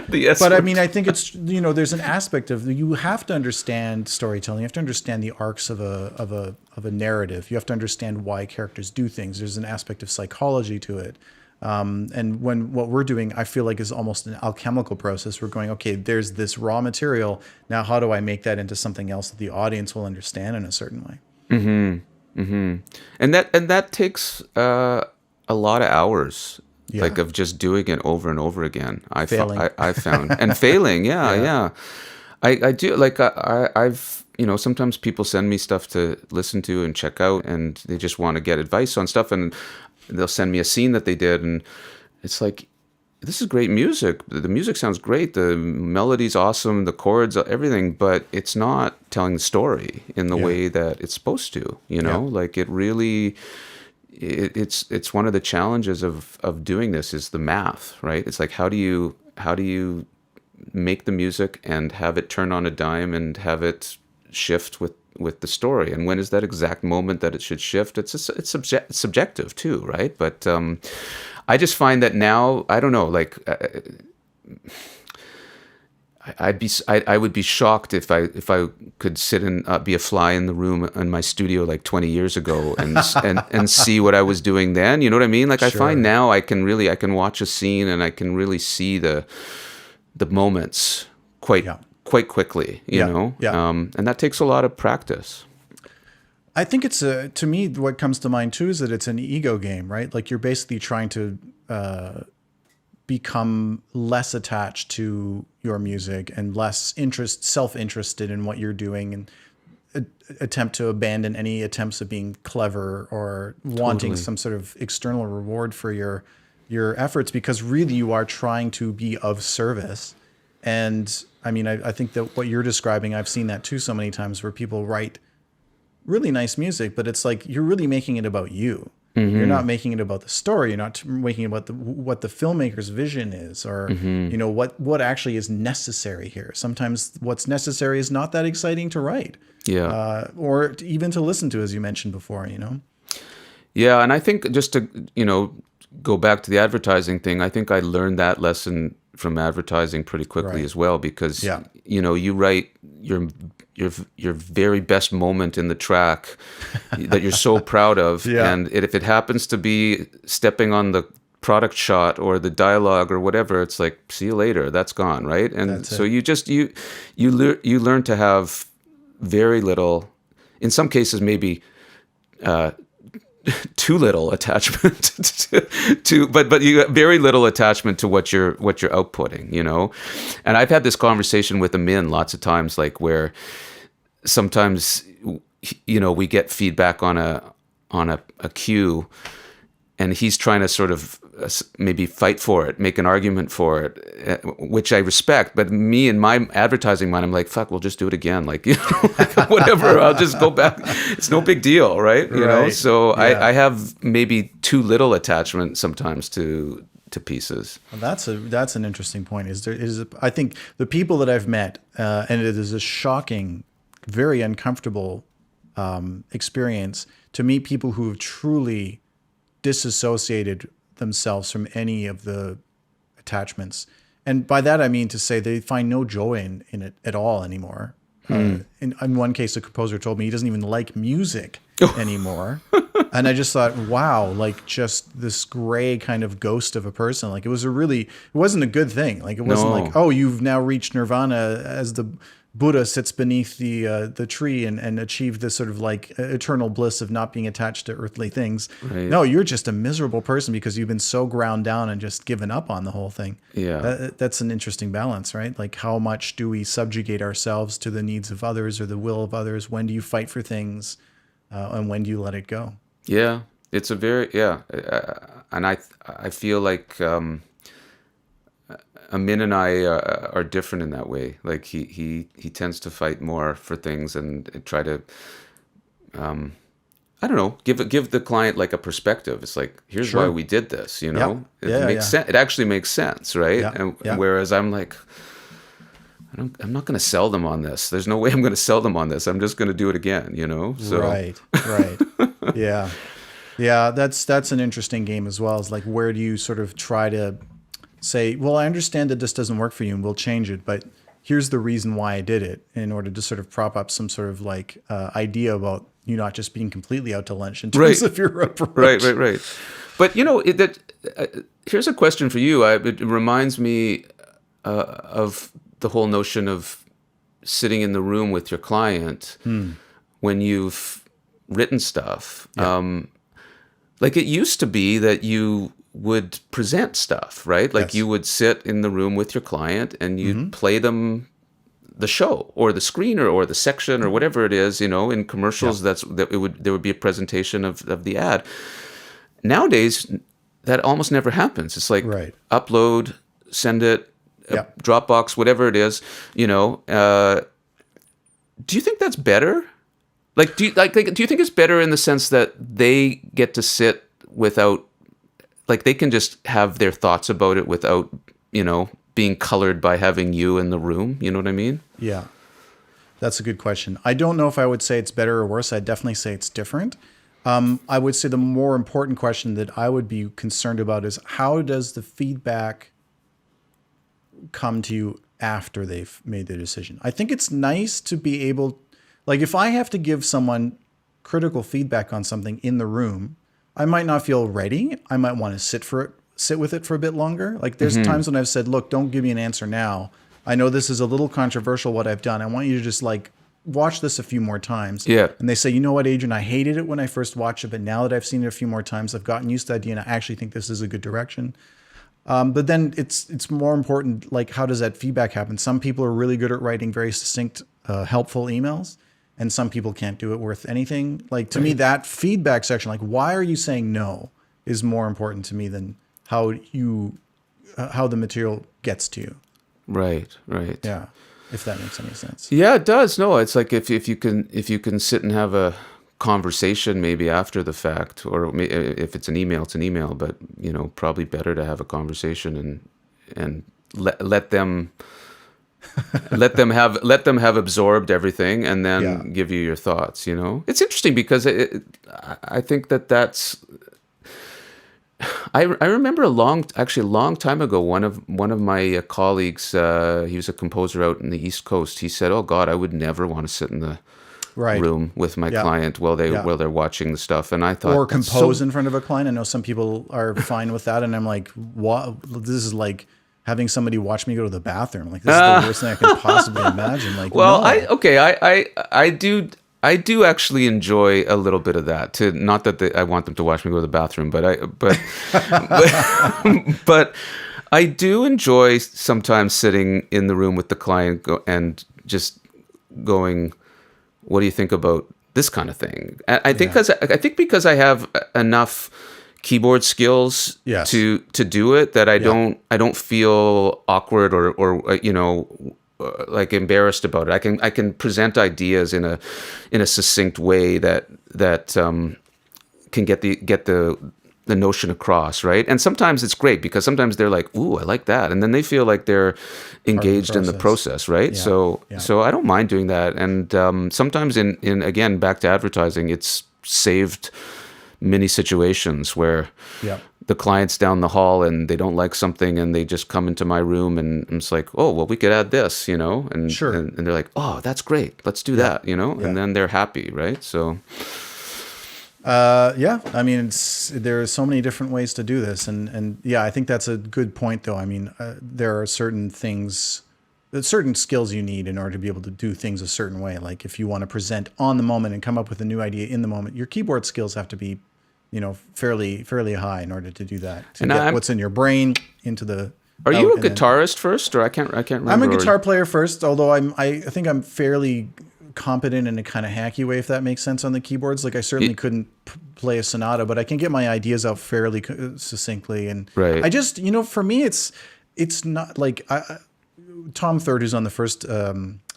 The S but word. I mean, I think it's there's an aspect of you have to understand storytelling. You have to understand the arcs of a narrative. You have to understand why characters do things. There's an aspect of psychology to it. And when what we're doing, I feel like is almost an alchemical process. We're going, okay, there's this raw material. Now, how do I make that into something else that the audience will understand in a certain way? And that takes a lot of hours, like of just doing it over and over again. I found and failing. Yeah. I do like I've sometimes people send me stuff to listen to and check out, and they just want to get advice on stuff, and they'll send me a scene that they did, and it's like, this is great music. The music sounds great. The melody's awesome. The chords, everything, but it's not telling the story in the way that it's supposed to. Like it really. It's one of the challenges of doing this is the math, right? It's like how do you make the music and have it turn on a dime and have it shift with the story, and when is that exact moment that it should shift? It's subjective too, right? But I just find that now, I don't know, like I would be shocked if I could sit and be a fly in the room in my studio like 20 years ago and see what I was doing then. You know what I mean? Like I find now I can watch a scene and I can really see the moments quite quickly, you know? And that takes a lot of practice. I think it's to me, what comes to mind too, is that it's an ego game, right? Like you're basically trying to become less attached to your music and less self-interested in what you're doing, and attempt to abandon any attempts of being clever or wanting some sort of external reward for your efforts, because really you are trying to be of service. And I mean, I think that what you're describing, I've seen that too so many times, where people write really nice music, but it's like you're really making it about you. You're not making it about the story. You're not making it about what the filmmaker's vision is, or what actually is necessary here. Sometimes what's necessary is not that exciting to write, or even to listen to, as you mentioned before. Yeah, and I think just to go back to the advertising thing, I think I learned that lesson from advertising pretty quickly as well, because you write your very best moment in the track that you're so proud of, and if it happens to be stepping on the product shot or the dialogue or whatever, it's like, see you later, that's gone, right? And so you learn to have very little, in some cases maybe too little attachment to but you got very little attachment to what you're outputting, And I've had this conversation with Amin lots of times, like where sometimes we get feedback on a cue, and he's trying to sort of maybe fight for it, make an argument for it, which I respect. But me in my advertising mind, I'm like, fuck, we'll just do it again. Like, like whatever, I'll just go back. It's no big deal, right? You know? So I have maybe too little attachment sometimes to pieces. Well, that's an interesting point. I think the people that I've met, and it is a shocking, very uncomfortable experience to meet people who have truly disassociated themselves from any of the attachments. And by that, I mean to say they find no joy in it at all anymore. In one case, the composer told me he doesn't even like music anymore. And I just thought, wow, like just this gray kind of ghost of a person. Like it wasn't a good thing. Like it wasn't like, oh, you've now reached nirvana as the Buddha sits beneath the tree and achieved this sort of like eternal bliss of not being attached to earthly things. Right. No, you're just a miserable person because you've been so ground down and just given up on the whole thing. Yeah, that's an interesting balance, right? Like how much do we subjugate ourselves to the needs of others or the will of others? When do you fight for things, and when do you let it go? Yeah, it's a very and I feel like. Amin and I are different in that way. Like he tends to fight more for things and try to, I don't know, give the client like a perspective. It's like, here's why we did this. It makes sense. It actually makes sense, right? Whereas I'm like, I'm not going to sell them on this. There's no way I'm going to sell them on this. I'm just going to do it again. So. Right. Yeah. That's an interesting game as well. Is like, where do you sort of try to say, well, I understand that this doesn't work for you and we'll change it, but here's the reason why I did it, in order to sort of prop up some sort of like idea about you not just being completely out to lunch in terms of your approach. Right. But here's a question for you. It reminds me of the whole notion of sitting in the room with your client when you've written stuff. Yeah. Like it used to be that you would present stuff, right? Like you would sit in the room with your client and you'd play them the show or the screener or the section or whatever it is, in commercials. There would be a presentation of the ad. Nowadays, that almost never happens. It's like upload, send it, Dropbox, whatever it is. Do you think that's better? Like, do you think it's better in the sense that they get to sit without, like, they can just have their thoughts about it without, being colored by having you in the room? You know what I mean? Yeah, that's a good question. I don't know if I would say it's better or worse. I'd definitely say it's different. I would say the more important question that I would be concerned about is how does the feedback come to you after they've made their decision? I think it's nice to be able, like if I have to give someone critical feedback on something in the room, I might not feel ready. I might want to sit with it for a bit longer. Like there's times when I've said, look, don't give me an answer now. I know this is a little controversial what I've done. I want you to just like watch this a few more times. Yeah. And they say, you know what, Adrian, I hated it when I first watched it, but now that I've seen it a few more times, I've gotten used to the idea and I actually think this is a good direction. But then it's more important, like how does that feedback happen? Some people are really good at writing very succinct, helpful emails, and some people can't do it worth anything. Like to me, that feedback section, like why are you saying no, is more important to me than how the material gets to you. Right. Yeah, if that makes any sense. Yeah, it does. No, it's like if you can sit and have a conversation maybe after the fact, or if it's an email, but probably better to have a conversation and let them have absorbed everything and then give you your thoughts. It's interesting because I think that's. I remember a long time ago, one of my colleagues, he was a composer out in the East Coast. He said, "Oh God, I would never want to sit in the room with my client while they're watching the stuff." And I thought, or compose in front of a client. I know some people are fine with that, and I'm like, what? This is like having somebody watch me go to the bathroom. Like this is the worst thing I can possibly imagine. Like, well, no. I do actually enjoy a little bit of that. Not that I want them to watch me go to the bathroom, but I do enjoy sometimes sitting in the room with the client and just going, "What do you think about this kind of thing?" I think because I have enough keyboard skills to do it that I don't feel awkward or like embarrassed about it. I can present ideas in a succinct way that can get the notion across, right? And sometimes it's great because sometimes they're like, "Ooh, I like that," and then they feel like they're engaged in the process, right? Yeah. So I don't mind doing that. And sometimes in again back to advertising, it's saved many situations where the client's down the hall and they don't like something and they just come into my room and it's like, "Oh, well, we could add this," and sure. and they're like, "Oh, that's great. Let's do that," and then they're happy, right? So I mean, there are so many different ways to do this, and I think that's a good point, though. I mean, there are certain skills you need in order to be able to do things a certain way. Like if you want to present on the moment and come up with a new idea in the moment, your keyboard skills have to be, fairly high in order to do that. To get what's in your brain into the. Are you a guitarist first, or I can't remember? I'm a guitar player first, although I think I'm fairly competent in a kind of hacky way, if that makes sense, on the keyboards. Like I certainly couldn't play a sonata, but I can get my ideas out fairly succinctly. And I just, for me, it's not like Tom Third, who's on the first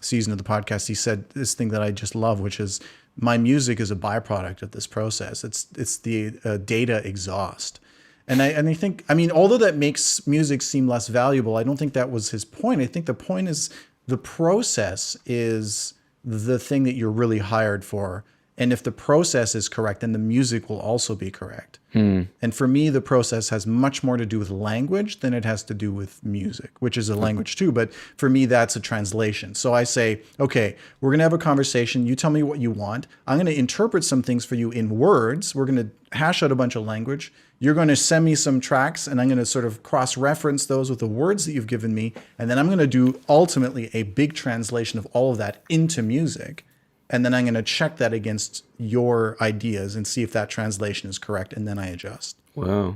season of the podcast, he said this thing that I just love, which is my music is a byproduct of this process. It's the data exhaust. And I think, although that makes music seem less valuable, I don't think that was his point. I think the point is the process is the thing that you're really hired for. And if the process is correct, then the music will also be correct. And for me, the process has much more to do with language than it has to do with music, which is a language too. But for me, that's a translation. So I say, okay, we're going to have a conversation. You tell me what you want. I'm going to interpret some things for you in words. We're going to hash out a bunch of language. You're going to send me some tracks, and I'm going to sort of cross-reference those with the words that you've given me. And then I'm going to do ultimately a big translation of all of that into music. And then I'm going to check that against your ideas and see if that translation is correct. And then I adjust. Wow.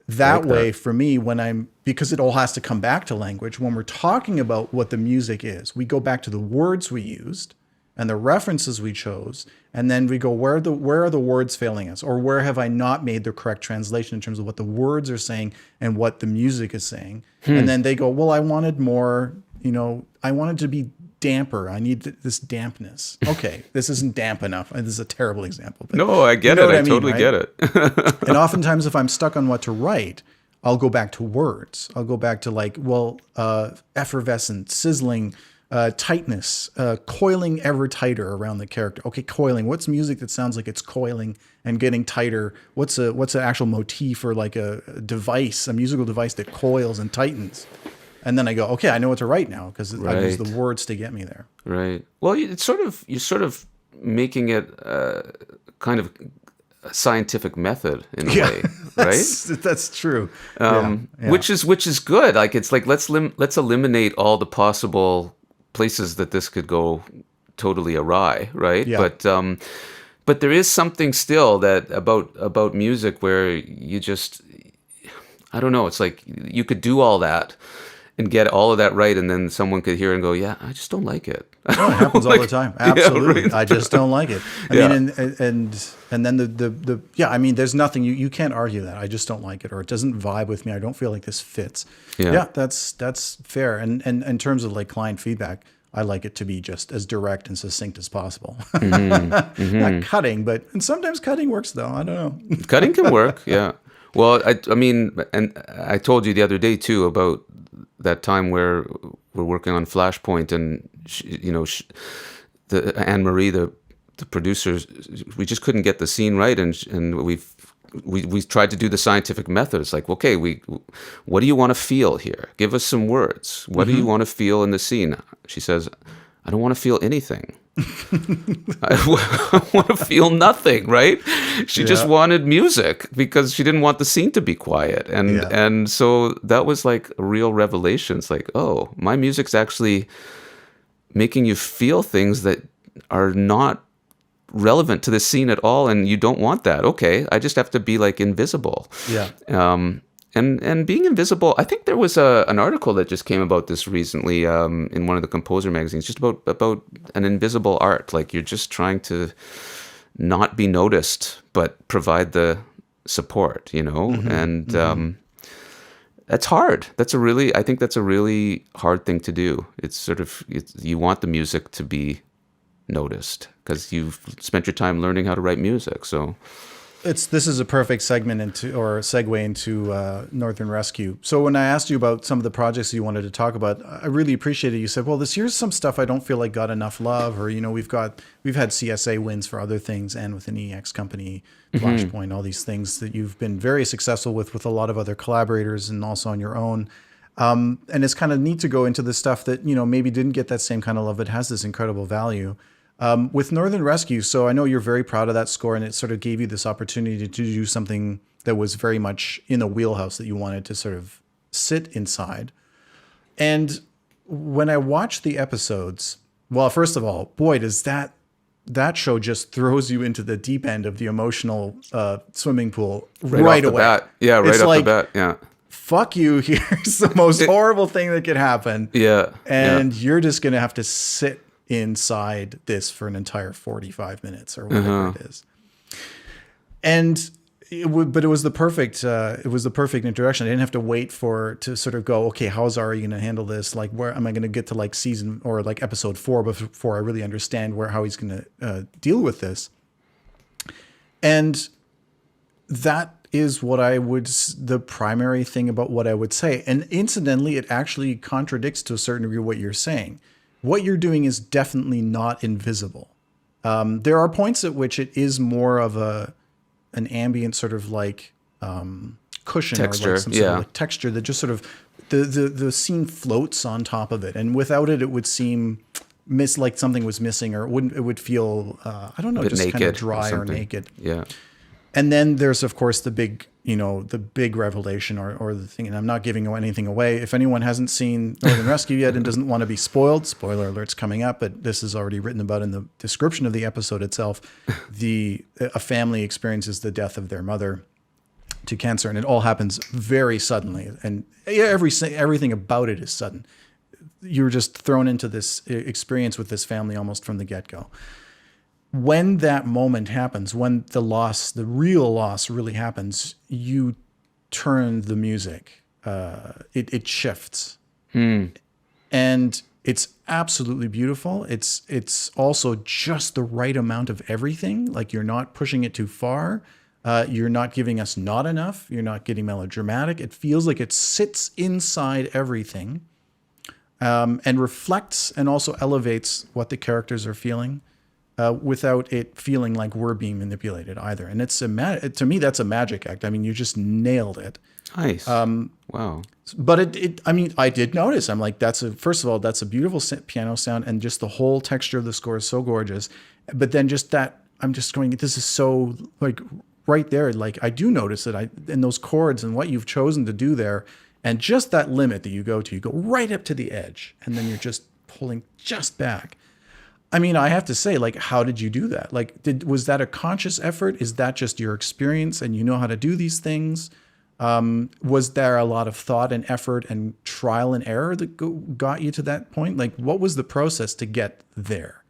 That way, for me, because it all has to come back to language, when we're talking about what the music is, we go back to the words we used and the references we chose. And then we go, where are the words failing us? Or where have I not made the correct translation in terms of what the words are saying and what the music is saying? And then they go, well, I wanted more, I wanted to be damper. I need this dampness. Okay, this isn't damp enough. This is a terrible example. But no, I get it. I totally get it. And oftentimes if I'm stuck on what to write, I'll go back to words. I'll go back to effervescent, sizzling, tightness, coiling ever tighter around the character. Okay, coiling. What's music that sounds like it's coiling and getting tighter? What's an actual motif or like a device, a musical device that coils and tightens? And then I go, okay, I know what to write now because I use the words to get me there. Right. Well, you're sort of making it kind of a scientific method in a way, right? That's true. Which is good. Like it's like let's eliminate all the possible places that this could go totally awry, right? Yeah. But there is something still that about music where you just, I don't know. It's like you could do all that and get all of that right, and then someone could hear and go, "Yeah, I just don't like it." Oh, it happens all the time. Absolutely, yeah, right. I just don't like it. I mean, and then the I mean, there's nothing you can't argue that. I just don't like it, or it doesn't vibe with me. I don't feel like this fits. Yeah, that's fair. And in terms of like client feedback, I like it to be just as direct and succinct as possible. Not cutting, but and sometimes cutting works though. I don't know. Cutting can work. Yeah. Well, I mean, and I told you the other day too about that time where we're working on Flashpoint, and the Anne-Marie, the producers, we just couldn't get the scene right, and we tried to do the scientific method. It's like, okay, what do you want to feel here? Give us some words. What do you want to feel in the scene? She says, I don't want to feel anything. I want to feel nothing, right? She just wanted music because she didn't want the scene to be quiet. And so that was like a real revelation. It's like, oh, my music's actually making you feel things that are not relevant to the scene at all, and you don't want that. Okay, I just have to be like invisible. Yeah. And being invisible, I think there was an article that just came about this recently in one of the composer magazines, just about an invisible art. Like you're just trying to not be noticed, but provide the support, and that's hard. I think that's a really hard thing to do. You want the music to be noticed because you've spent your time learning how to write music. So this is a perfect segue into Northern Rescue. So when I asked you about some of the projects you wanted to talk about, I really appreciated you said, well, here's some stuff I don't feel like got enough love, or we've had CSA wins for other things, and with an EX company, Flashpoint, all these things that you've been very successful with a lot of other collaborators and also on your own. And it's kind of neat to go into the stuff that maybe didn't get that same kind of love, but has this incredible value. With Northern Rescue, so I know you're very proud of that score, and it sort of gave you this opportunity to do something that was very much in a wheelhouse that you wanted to sort of sit inside. And when I watched the episodes, well, first of all, boy, does that show just throws you into the deep end of the emotional swimming pool right away. Bat. Yeah, right off the bat. Yeah. Fuck you, here's the most horrible thing that could happen. Yeah. And you're just going to have to sit inside this for an entire 45 minutes or whatever it is. And it was the perfect introduction. I didn't have to wait to sort of go, okay, how's Ari going to handle this? Like, where am I going to get to like season or like episode 4 before I really understand how he's going to deal with this? And that is the primary thing about what I would say. And incidentally, it actually contradicts to a certain degree what you're saying. What you're doing is definitely not invisible. There are points at which it is more of an ambient sort of like cushion Texture, or like some sort of like texture that just sort of the scene floats on top of it, and without it, it would seem like something was missing, or it would feel I don't know, just kind of dry or naked. Yeah. And then there's of course the big revelation or the thing, and I'm not giving anything away. If anyone hasn't seen Northern Rescue yet and doesn't want to be spoiled, spoiler alert's coming up, but this is already written about in the description of the episode itself. A family experiences the death of their mother to cancer, and it all happens very suddenly, and everything about it is sudden. You're just thrown into this experience with this family almost from the get-go. When that moment happens, when the real loss really happens, you turn the music. It shifts. And it's absolutely beautiful. It's also just the right amount of everything. Like, you're not pushing it too far. You're not giving us not enough. You're not getting melodramatic. It feels like it sits inside everything, and reflects and also elevates what the characters are feeling, without it feeling like we're being manipulated either. And it's to me, that's a magic act. I mean, you just nailed it. Nice. Wow. But I did notice, I'm like, first of all, that's a beautiful piano sound, and just the whole texture of the score is so gorgeous. But then just that, I'm just going, this is so like right there. Like, I do notice it in those chords and what you've chosen to do there. And just that limit that you go right up to the edge, and then you're just pulling just back. I mean, I have to say, like, how did you do that? Like, was that a conscious effort? Is that just your experience and you know how to do these things? Was there a lot of thought and effort and trial and error that got you to that point? Like, what was the process to get there?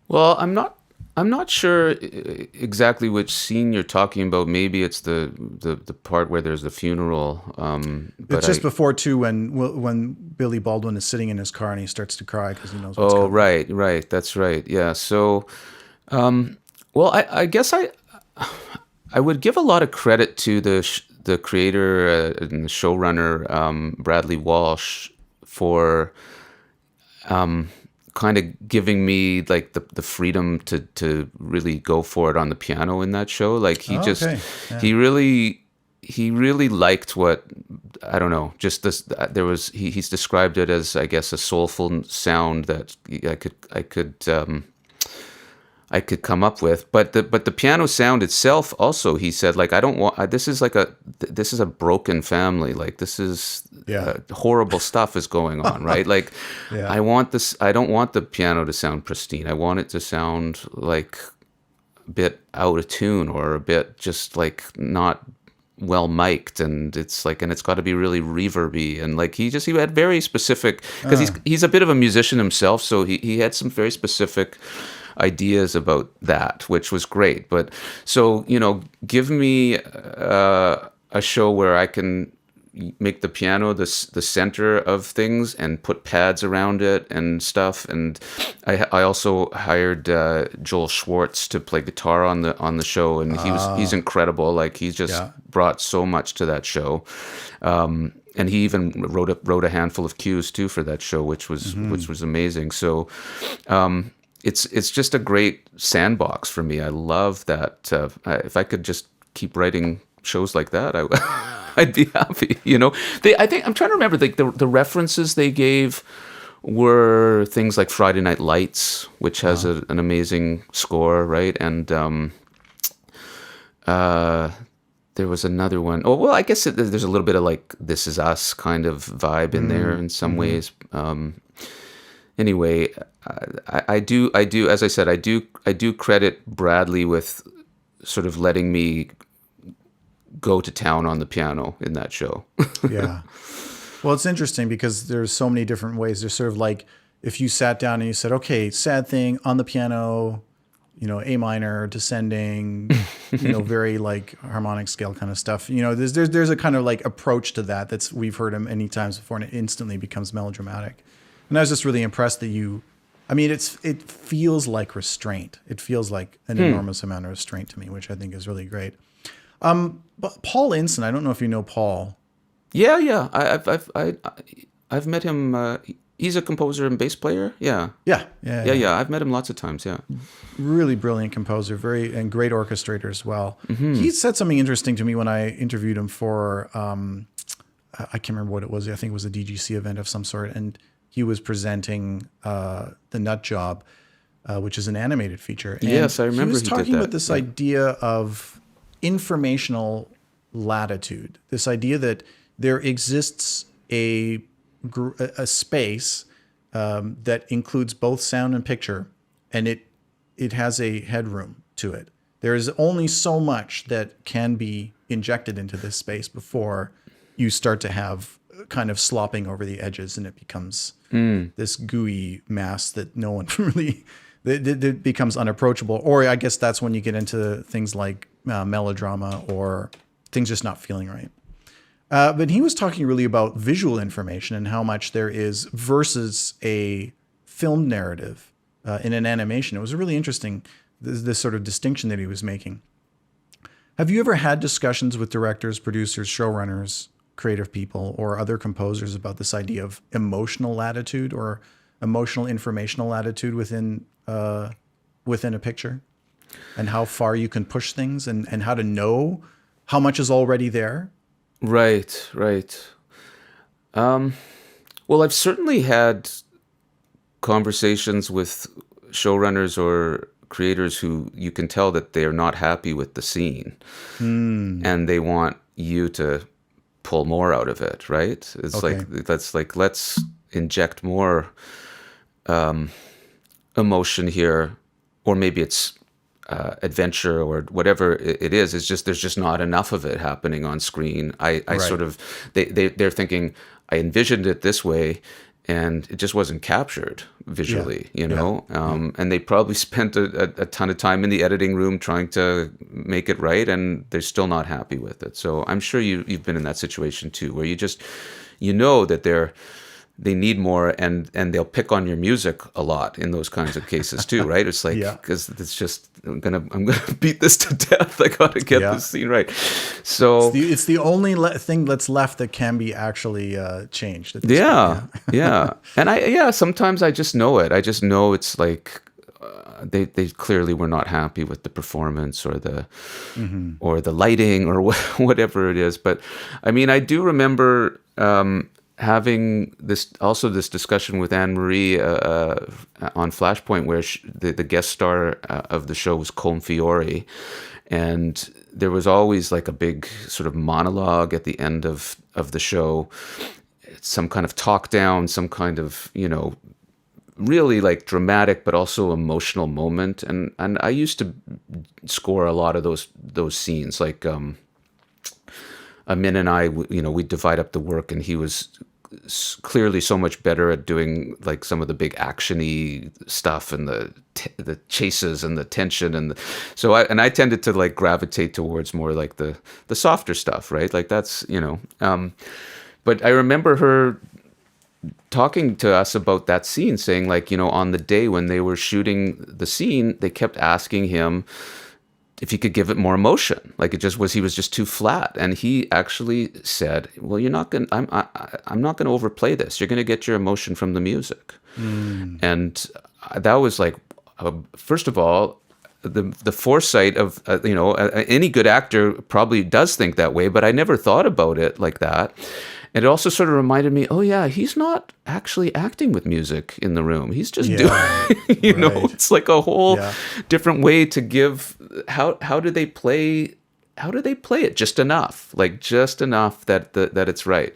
Well, I'm not sure exactly which scene you're talking about. Maybe it's the part where there's the funeral. But it's just before too, when Billy Baldwin is sitting in his car and he starts to cry because he knows what's coming. Oh, right. That's right. Yeah. So, well, I guess I would give a lot of credit to the creator and the showrunner, Bradley Walsh, for kind of giving me like the freedom to really go for it on the piano in that show. Like, he he really liked what, I don't know, just this, he's described it as, I guess, a soulful sound that I could come up with, but the piano sound itself also, he said, like, I don't want, this is a broken family, like, this is horrible stuff is going on, right? Like, I don't want the piano to sound pristine. I want it to sound like a bit out of tune, or a bit just like not well mic'd, and it's got to be really reverby, and like he had very specific, because he's a bit of a musician himself, so he had some very specific ideas about that, which was great. But so, give me a show where I can make the piano the center of things and put pads around it and stuff. And I also hired Joel Schwartz to play guitar on the show, and he's incredible. Like, he's just brought so much to that show. And he even wrote a handful of cues too for that show, which was amazing. So it's just a great sandbox for me. I love that. If I could just keep writing shows like that, I'd be happy. I think I'm trying to remember the references they gave were things like Friday Night Lights, which has an amazing score, right? And there was another one. Oh, well, I guess there's a little bit of like This Is Us kind of vibe in there in some ways. Anyway, I do, as I said, I do credit Bradley with sort of letting me go to town on the piano in that show. Yeah. Well, it's interesting because there's so many different ways. There's sort of like, if you sat down and you said, okay, sad thing on the piano, A minor, descending, very like harmonic scale kind of stuff. There's a kind of like approach to that we've heard him many times before, and it instantly becomes melodramatic. And I was just really impressed that it feels like restraint. It feels like an enormous amount of restraint to me, which I think is really great. But Paul Inson, I don't know if you know Paul. Yeah. I've met him. He's a composer and bass player. Yeah. Yeah. I've met him lots of times. Yeah. Really brilliant composer, and great orchestrator as well. He said something interesting to me when I interviewed him for I can't remember what it was. I think it was a DGC event of some sort, and he was presenting The Nut Job, which is an animated feature. And yes, I remember. He was talking about this idea of informational latitude. This idea that there exists a space that includes both sound and picture, and it has a headroom to it. There is only so much that can be injected into this space before you start to have kind of slopping over the edges, and it becomes this gooey mass that no one really, it becomes unapproachable. Or I guess that's when you get into things like melodrama or things just not feeling right. But he was talking really about visual information and how much there is versus a film narrative in an animation. It was really interesting, this sort of distinction that he was making. Have you ever had discussions with directors, producers, showrunners, creative people, or other composers about this idea of emotional latitude or emotional informational latitude within a picture, and how far you can push things, and how to know how much is already there? Right. Well, I've certainly had conversations with showrunners or creators who you can tell that they're not happy with the scene, and they want you to pull more out of it, right? It's let's inject more emotion here, or maybe it's adventure or whatever it is. It's just there's just not enough of it happening on screen. I sort of they're thinking I envisioned it this way, and it just wasn't captured visually, and they probably spent a ton of time in the editing room trying to make it right, and they're still not happy with it. So I'm sure you've been in that situation too, where you just, that they need more, and they'll pick on your music a lot in those kinds of cases too, right? It's like, because it's just, I'm gonna beat this to death. I gotta get this scene right. So it's the only thing that's left that can be actually changed. At this point. And sometimes I just know it. I just know it's like they clearly were not happy with the performance or the lighting or whatever it is. But I mean, I do remember having this discussion with Anne-Marie on Flashpoint, where the guest star of the show was Colm Feore, and there was always like a big sort of monologue at the end of the show, some kind of talk down, some kind of really like dramatic but also emotional moment, and I used to score a lot of those scenes, like Amin and I, we'd divide up the work, and he was clearly so much better at doing like some of the big actiony stuff and the chases and the tension, and so I tended to like gravitate towards more like the softer stuff, right? Like that's but I remember her talking to us about that scene, saying like, on the day when they were shooting the scene, they kept asking him if he could give it more emotion. Like he was just too flat. And he actually said, well, I'm not going to overplay this. You're going to get your emotion from the music. And that was like, first of all, the foresight of, any good actor probably does think that way, but I never thought about it like that. And it also sort of reminded me, oh yeah, he's not actually acting with music in the room. He's just doing, it's like a whole different way to give. How do they play? How do they play it? Just enough that it's right.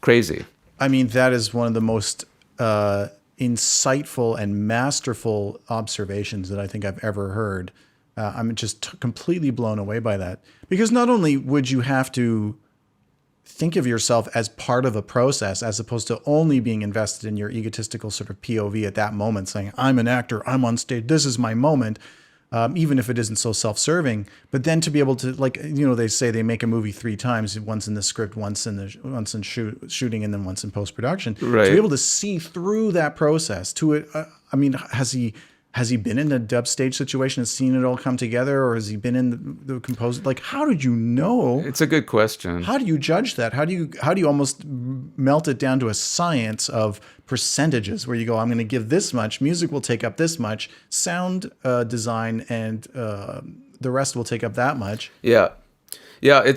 Crazy. I mean, that is one of the most insightful and masterful observations that I think I've ever heard. I'm just completely blown away by that, because not only would you have to think of yourself as part of a process, as opposed to only being invested in your egotistical sort of POV at that moment, saying, I'm an actor, I'm on stage, this is my moment, even if it isn't so self-serving. But then to be able to, like, they say they make a movie 3 times, once in the script, once in shooting, and then once in post-production. Right. To be able to see through that process to it. I mean, has he has he been in a dub stage situation and seen it all come together, or has he been in the composer? Like, how did you know? It's a good question. How do you judge that? How do you almost melt it down to a science of percentages where you go, I'm going to give this much, music will take up this much, sound design and the rest will take up that much. Yeah. Yeah,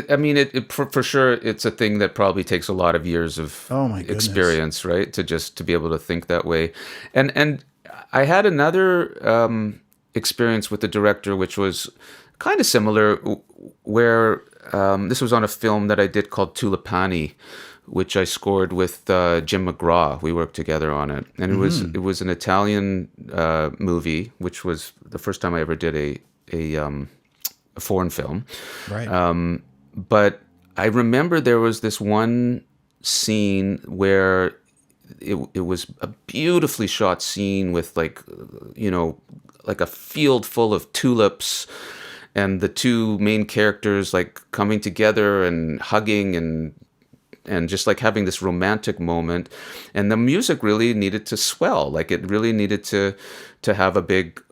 I mean, for sure, it's a thing that probably takes a lot of years of experience, right? To be able to think that way. And I had another experience with the director, which was kind of similar, where this was on a film that I did called Tulipani, which I scored with Jim McGraw. We worked together on it, and it was an Italian movie, which was the first time I ever did a foreign film. Right. But I remember there was this one scene where it was a beautifully shot scene with like a field full of tulips and the two main characters like coming together and hugging and just like having this romantic moment. And the music really needed to swell. Like it really needed to have a big,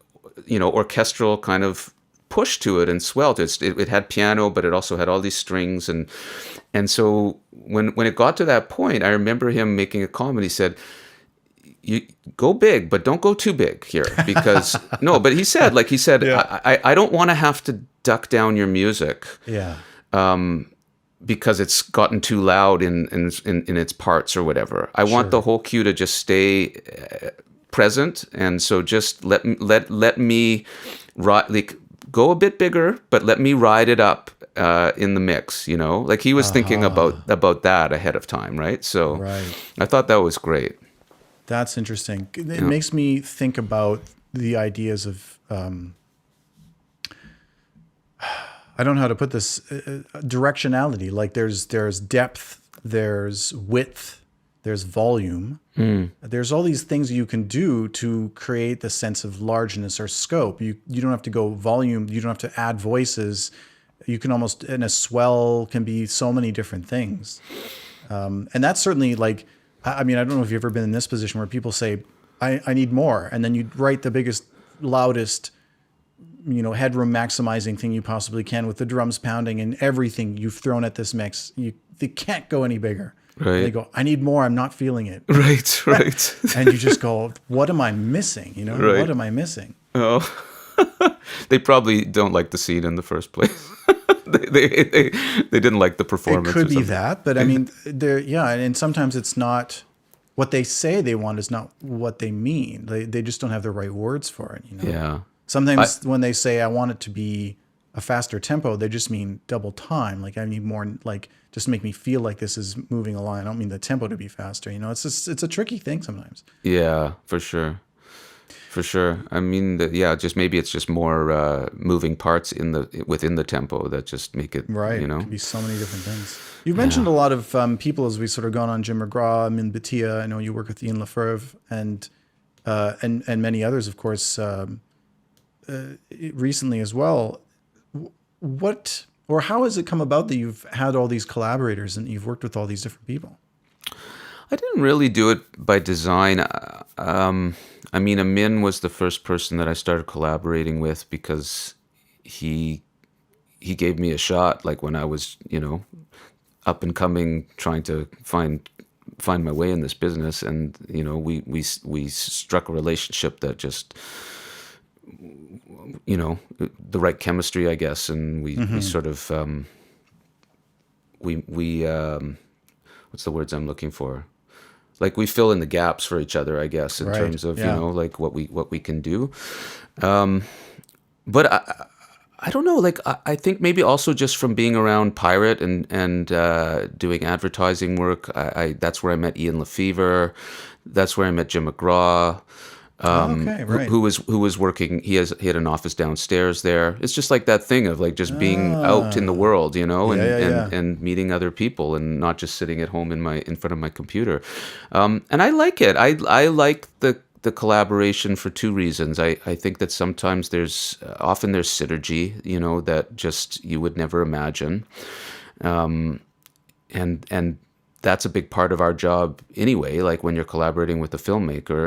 orchestral kind of push to it and swell to it. It had piano, but it also had all these strings. And so when it got to that point, I remember him making a comment. He said, "You go big, but don't go too big here." Because but he said, yeah. I don't want to have to duck down your music. Yeah. Because it's gotten too loud in its parts or whatever. I want the whole cue to just stay present. And so just let me go a bit bigger, but let me ride it up in the mix, Like he was thinking about that ahead of time, right? So I thought that was great. That's interesting. It makes me think about the ideas of, I don't know how to put this, directionality. Like there's depth, there's width, there's volume. There's all these things you can do to create the sense of largeness or scope. You don't have to go volume. You don't have to add voices. You can almost, and a swell can be so many different things. And that's certainly like, I mean, I don't know if you've ever been in this position where people say, I need more. And then you write the biggest, loudest, headroom maximizing thing you possibly can with the drums pounding and everything you've thrown at this mix. They can't go any bigger. Right. They go, I need more. I'm not feeling it. Right. And you just go, what am I missing? Right. What am I missing? Oh, they probably don't like the scene in the first place. they didn't like the performance. It could be that, but I mean, and sometimes it's not what they say they want is not what they mean. They just don't have the right words for it. Yeah. Sometimes when they say I want it to be a faster tempo, they just mean double time. Like I need more, like just make me feel like this is moving along. I don't mean the tempo to be faster. It's a tricky thing sometimes. Yeah, for sure. I mean, just maybe it's just more moving parts within the tempo that just make it right. It can be so many different things. You've mentioned a lot of people as we sort of gone on. Jim McGraw, Amin Bhatia. I know you work with Ian Lefeuvre and many others, of course, recently as well. What or how has it come about that you've had all these collaborators and you've worked with all these different people? I didn't really do it by design. I mean, Amin was the first person that I started collaborating with because he gave me a shot, like when I was, up and coming, trying to find my way in this business, and we struck a relationship that just, the right chemistry, I guess, and we sort of we what's the words I'm looking for? Like we fill in the gaps for each other, I guess, in terms of like what we can do. But I don't know. Like I think maybe also just from being around Pirate and doing advertising work, that's where I met Ian Lefeuvre. That's where I met Jim McGraw. Who was working? He had an office downstairs there. It's just like that thing of like just being out in the world, and meeting other people and not just sitting at home in front of my computer. And I like it. I like the collaboration for two reasons. I think that sometimes often there's synergy, that just you would never imagine, and that's a big part of our job anyway. Like when you're collaborating with a filmmaker,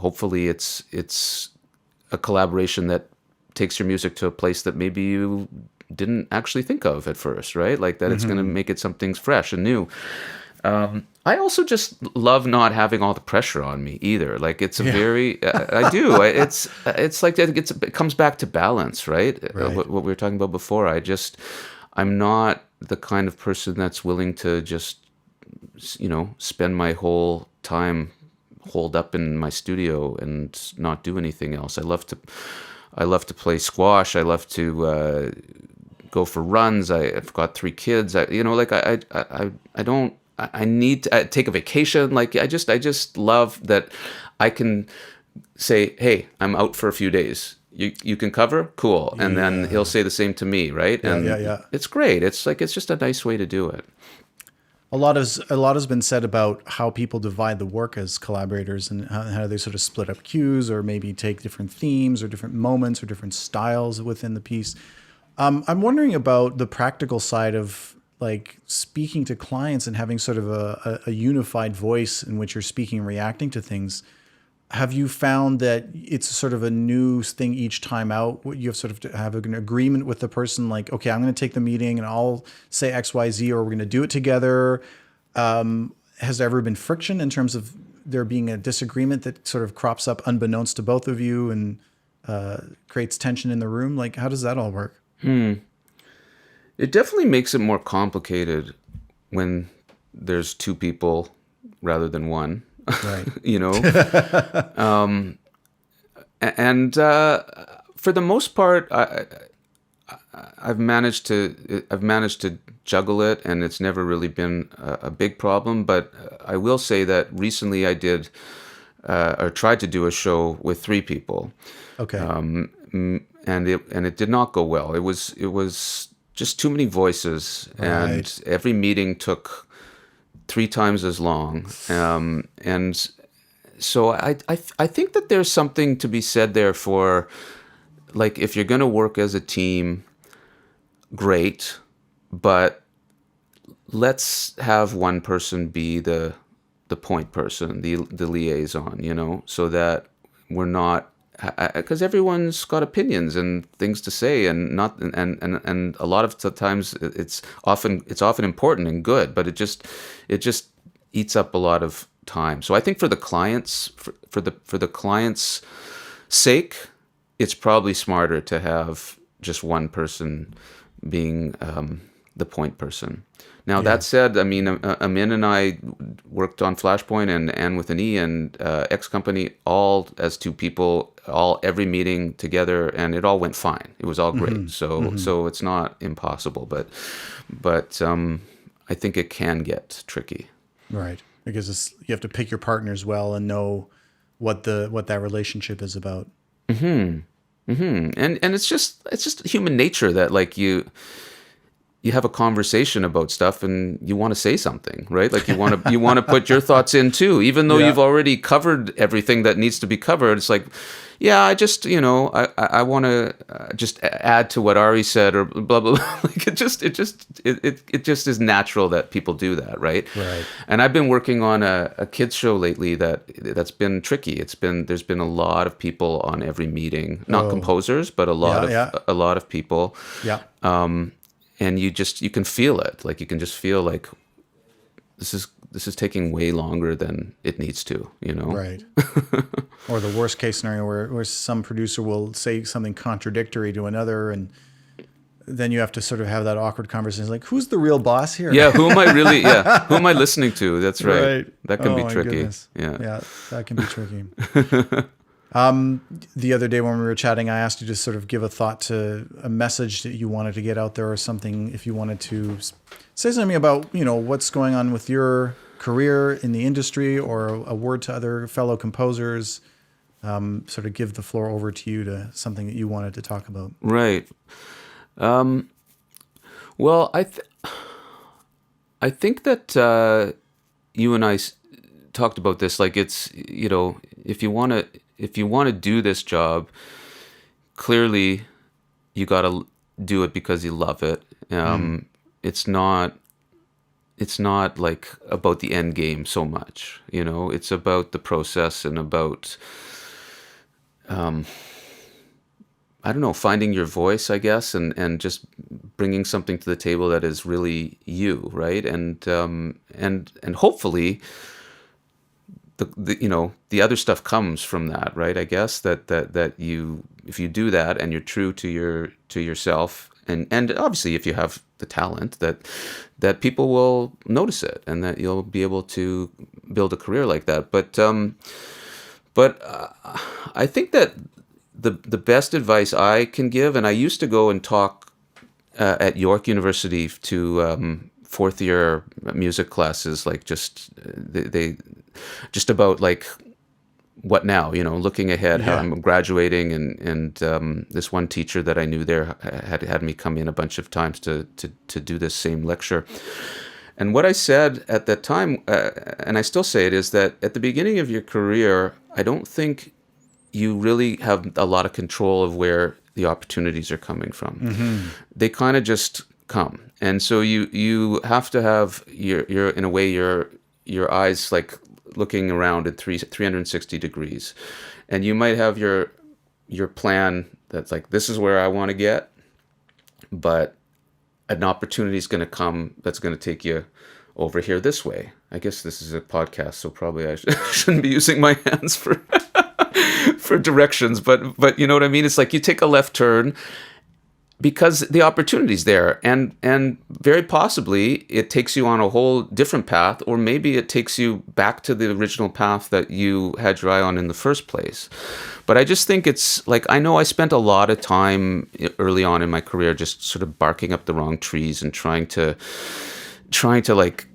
hopefully it's a collaboration that takes your music to a place that maybe you didn't actually think of at first, right? Like that it's going to make it something fresh and new. I also just love not having all the pressure on me either. Like it's a very, I do. It's like it comes back to balance, right? What we were talking about before. I'm not the kind of person that's willing to just, spend my whole time holed up in my studio and not do anything else. I love to play squash. I love to go for runs. I've got 3 kids. I need to take a vacation. Like I just love that I can say, hey, I'm out for a few days. You can cover? Cool. And then he'll say the same to me, right? And it's great. It's just a nice way to do it. A lot has been said about how people divide the work as collaborators and how they sort of split up cues or maybe take different themes or different moments or different styles within the piece. I'm wondering about the practical side of like speaking to clients and having sort of a unified voice in which you're speaking and reacting to things. Have you found that it's sort of a new thing each time out? You have sort of to have an agreement with the person, like, okay, I'm going to take the meeting and I'll say X, Y, Z, or we're going to do it together. Has there ever been friction in terms of there being a disagreement that sort of crops up unbeknownst to both of you and creates tension in the room? Like, how does that all work? It definitely makes it more complicated when there's 2 people rather than 1. Right. And for the most part, I've managed to juggle it, and it's never really been a big problem. But I will say that recently I did or tried to do a show with 3 people. Okay. And it did not go well. It was just too many voices, and every meeting took 3 times as long. And so I think that there's something to be said there for, like, if you're going to work as a team, great, but let's have one person be the point person, the liaison, so that we're not, because everyone's got opinions and things to say, and a lot of the times it's often important and good, but it just eats up a lot of time. So I think for the clients, for the client's sake, it's probably smarter to have just one person being the point person. Now, that said, I mean, Amin and I worked on Flashpoint and with an E and X Company, all as 2 people, every meeting together, and it all went fine. It was all great. So it's not impossible, but I think it can get tricky. Right, because you have to pick your partners well and know what that relationship is about. And it's just human nature that, like, you have a conversation about stuff and you want to say something, right? Like you want to put your thoughts in too, even though you've already covered everything that needs to be covered. It's like, I just, I want to just add to what Ari said, or blah, blah, blah. Like it just is natural that people do that. Right. Right. And I've been working on a kids show lately that's been tricky. There's been a lot of people on every meeting, not composers, but a lot of people. Yeah. And you can feel it. Like you can just feel like this is taking way longer than it needs to, Right. Or the worst case scenario where some producer will say something contradictory to another, and then you have to sort of have that awkward conversation, like, who's the real boss here? Yeah, who am I listening to? That's right. That can be tricky. Goodness. Yeah, that can be tricky. The other day when we were chatting, I asked you to sort of give a thought to a message that you wanted to get out there, or something, if you wanted to say something about, what's going on with your career in the industry, or a word to other fellow composers, sort of give the floor over to you to something that you wanted to talk about. Right. Well, I think that you and I talked about this. Like, it's, if you want to do this job, clearly you got to do it because you love it. It's not it's not like about the end game so much, it's about the process and about, I don't know, finding your voice, I guess, and just bringing something to the table that is really you, right? And hopefully the other stuff comes from that, right? I guess that you, if you do that and you're true to yourself, and obviously if you have the talent, that people will notice it and that you'll be able to build a career like that. But I think that the best advice I can give, and I used to go and talk at York University to fourth year music classes, like they just about like what now, looking ahead, how I'm graduating, and this one teacher that I knew there had me come in a bunch of times to do this same lecture. And what I said at that time, and I still say it, is that at the beginning of your career, I don't think you really have a lot of control of where the opportunities are coming from. Mm-hmm. They kind of just come. And so you have to have your in a way, your eyes like looking around at 360 degrees. And you might have your plan that's like, this is where I want to get, but an opportunity is going to come that's going to take you over here this way. I guess this is a podcast, so probably I shouldn't be using my hands for for directions, but you know what I mean? It's like you take a left turn because the opportunity's there, and very possibly it takes you on a whole different path, or maybe it takes you back to the original path that you had your eye on in the first place. But I just think it's like, I know I spent a lot of time early on in my career just sort of barking up the wrong trees and trying to like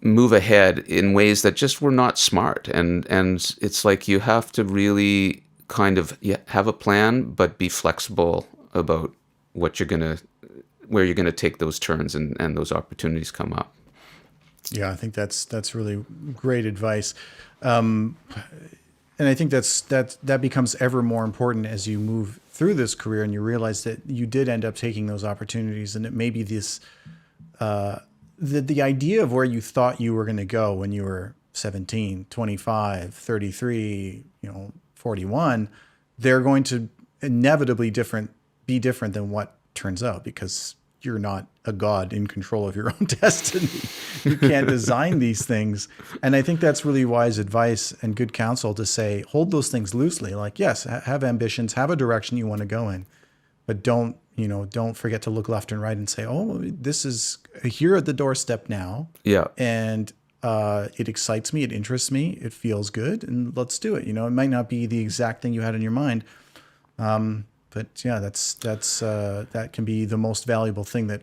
move ahead in ways that just were not smart. And it's like you have to really kind of have a plan, but be flexible about where you're gonna take those turns and those opportunities come up. Yeah, I think that's really great advice. And I think that becomes ever more important as you move through this career and you realize that you did end up taking those opportunities, and it may be this the idea of where you thought you were going to go when you were 17, 25, 33, 41, they're going to inevitably be different than what turns out, because you're not a god in control of your own destiny. You can't design these things. And I think that's really wise advice and good counsel to say, hold those things loosely. Like, yes, have ambitions, have a direction you want to go in, but don't forget to look left and right and say, oh, this is here at the doorstep now. Yeah. And it excites me. It interests me. It feels good. And let's do it. It might not be the exact thing you had in your mind. But yeah, that can be the most valuable thing that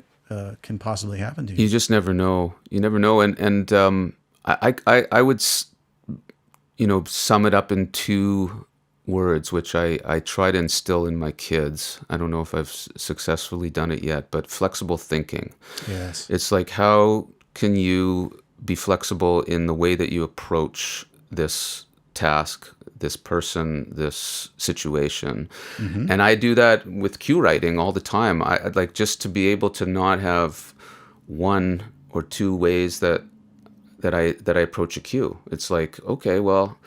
can possibly happen to you. You just never know. You never know. And I would, sum it up in two words, which I try to instill in my kids. I don't know if I've successfully done it yet, but flexible thinking. Yes. It's like, how can you be flexible in the way that you approach this task, this person, this situation? Mm-hmm. And I do that with cue writing all the time. I'd like just to be able to not have one or two ways that I approach a cue. It's like, okay, well,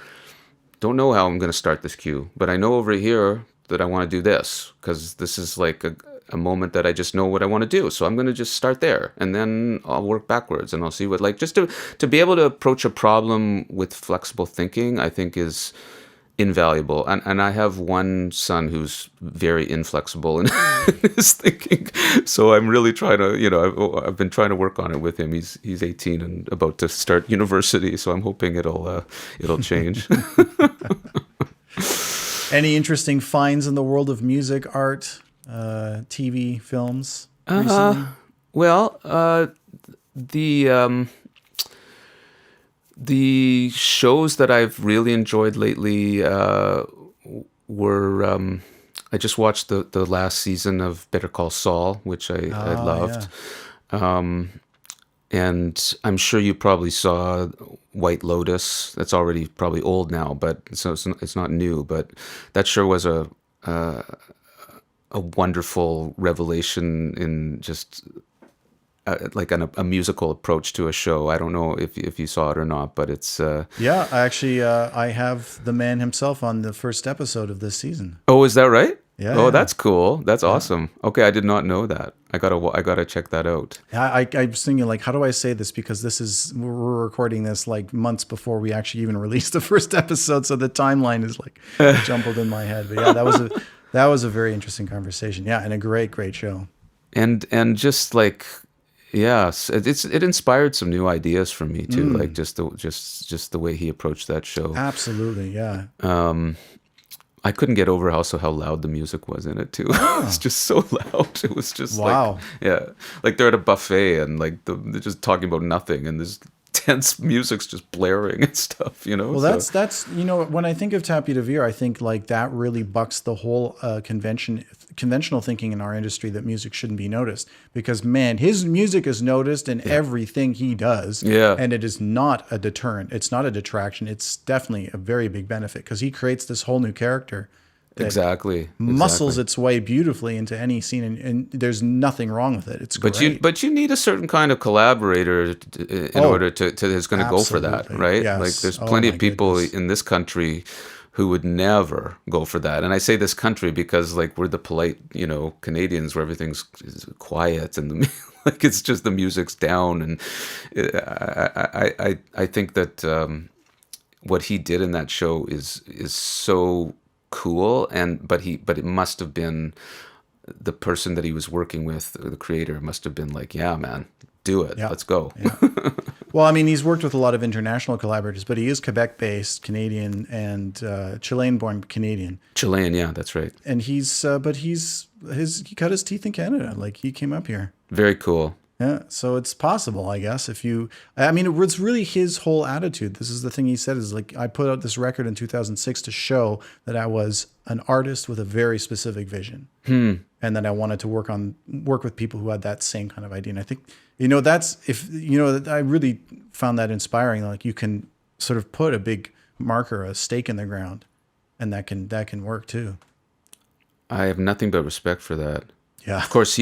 don't know how I'm going to start this cue, but I know over here that I want to do this because this is like a moment that I just know what I want to do. So I'm going to just start there, and then I'll work backwards, and I'll see what, like, just to be able to approach a problem with flexible thinking, I think is invaluable. And I have one son who's very inflexible in his thinking. So I'm really trying to, I've been trying to work on it with him. He's 18 and about to start university. So I'm hoping it'll change. Any interesting finds in the world of music, art, TV, films recently? The shows that I've really enjoyed lately were, I just watched the last season of Better Call Saul, which I loved. Yeah. And I'm sure you probably saw White Lotus. That's already probably old now, but so it's not new. But that sure was a wonderful revelation in just a musical approach to a show. I don't know if you saw it or not, but it's Yeah, I have the man himself on the first episode of this season. Oh, is that right? Yeah. Oh, yeah. that's cool. That's awesome. Okay, I did not know that. I gotta check that out. I was thinking, like, how do I say this? Because we're recording this like months before we actually even released the first episode, so the timeline is like jumbled in my head. But yeah, that was a very interesting conversation. Yeah, and a great show. And just like, yes, it inspired some new ideas for me too. Like just the way he approached that show. Absolutely, yeah. I couldn't get over how loud the music was in it too. It was just so loud. It was just wow. Like they're at a buffet and like they're just talking about nothing and this tense music's just blaring and stuff. Well, that's when I think of Tapis de Vire, I think like that really bucks the whole conventional thinking in our industry that music shouldn't be noticed, because man, his music is noticed in everything he does. Yeah. And it is not a deterrent. It's not a detraction. It's definitely a very big benefit, because he creates this whole new character that exactly muscles its way beautifully into any scene, and there's nothing wrong with it. It's great. But you need a certain kind of collaborator in order to who's going to go for that, right? Yes. Like there's plenty of people in this country who would never go for that. And I say this country because like we're the polite, Canadians, where everything's quiet and like it's just the music's down. And I think that what he did in that show is so cool, but it must have been the person that he was working with, the creator, must have been like, yeah, man, do it. Let's go. Yeah. Well, I mean, he's worked with a lot of international collaborators, but he is Quebec-based Canadian and Chilean-born Canadian. Chilean, yeah, that's right. And he cut his teeth in Canada. Like, he came up here. Very cool. Yeah, so it's possible, I guess. It was really his whole attitude. This is the thing he said, is like, I put out this record in 2006 to show that I was an artist with a very specific vision. And that I wanted to work with people who had that same kind of idea. And I think, I really found that inspiring. Like, you can sort of put a big marker, a stake in the ground, and that can work too. I have nothing but respect for that. Yeah. Of course,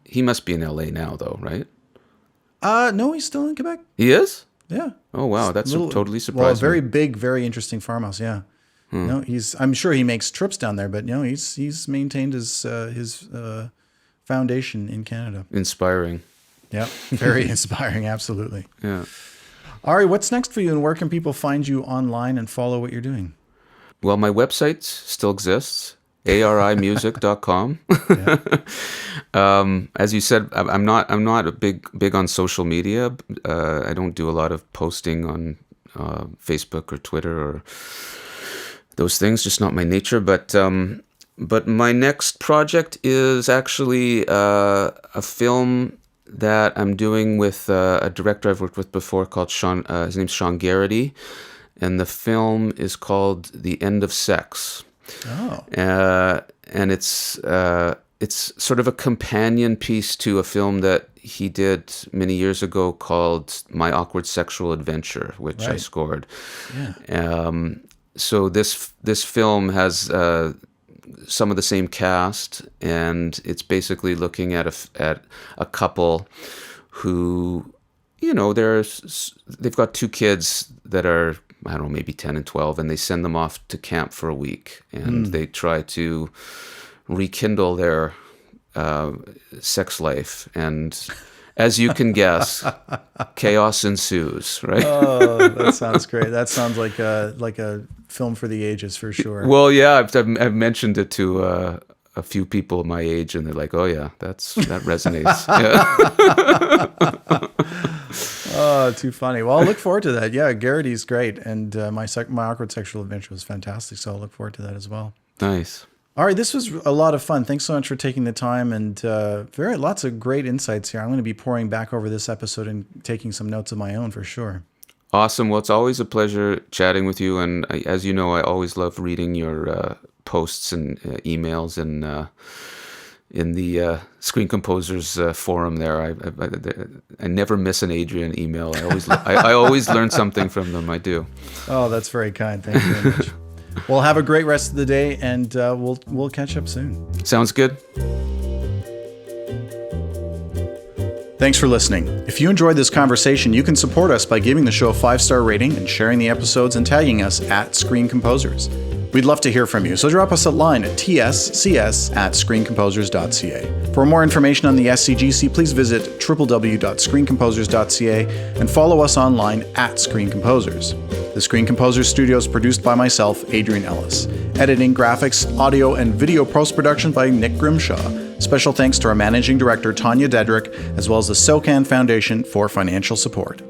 he must be in LA now, though, right? No, he's still in Quebec. He is? Yeah. Oh, wow. That's totally surprising. Well, a very big, very interesting farmhouse. Yeah. No, I'm sure he makes trips down there, but he's maintained his foundation in Canada. Inspiring. Yeah. Very inspiring. Absolutely. Yeah. Ari, what's next for you, and where can people find you online and follow what you're doing? Well, my website still exists. arimusic.com. As you said, I'm not a big on social media. I don't do a lot of posting on Facebook or Twitter or those things. Just not my nature. But my next project is actually a film that I'm doing with a director I've worked with before called Sean. His name's Sean Garrity, and the film is called The End of Sex. Oh. And it's sort of a companion piece to a film that he did many years ago called My Awkward Sexual Adventure, which I scored. Yeah. So this film has some of the same cast, and it's basically looking at a couple who, they've got two kids that are, I don't know, maybe 10 and 12, and they send them off to camp for a week, and they try to rekindle their sex life. And as you can guess, chaos ensues, right? Oh, that sounds great. That sounds like a film for the ages, for sure. Well, yeah, I've mentioned it to a few people my age, and they're like, "Oh yeah, that resonates." Yeah. Oh, too funny. Well, I'll look forward to that. Yeah, Garrity's great, and my Awkward Sexual Adventure was fantastic, so I'll look forward to that as well. Nice. All right, this was a lot of fun. Thanks so much for taking the time, and lots of great insights here. I'm going to be pouring back over this episode and taking some notes of my own for sure. Awesome. Well, it's always a pleasure chatting with you, and as you know, I always love reading your posts and emails and in the Screen Composers forum there. I never miss an Adrian email. I always learn something from them. I do. Oh, that's very kind. Thank you very much. Well, have a great rest of the day, and we'll catch up soon. Sounds good. Thanks for listening. If you enjoyed this conversation, you can support us by giving the show a 5-star rating and sharing the episodes and tagging us at Screen Composers. We'd love to hear from you, so drop us a line at tscs@screencomposers.ca. For more information on the SCGC, please visit www.screencomposers.ca and follow us online at Screen Composers. The Screen Composers Studio is produced by myself, Adrian Ellis. Editing, graphics, audio, and video post-production by Nick Grimshaw. Special thanks to our managing director, Tanya Dedrick, as well as the SOCAN Foundation for financial support.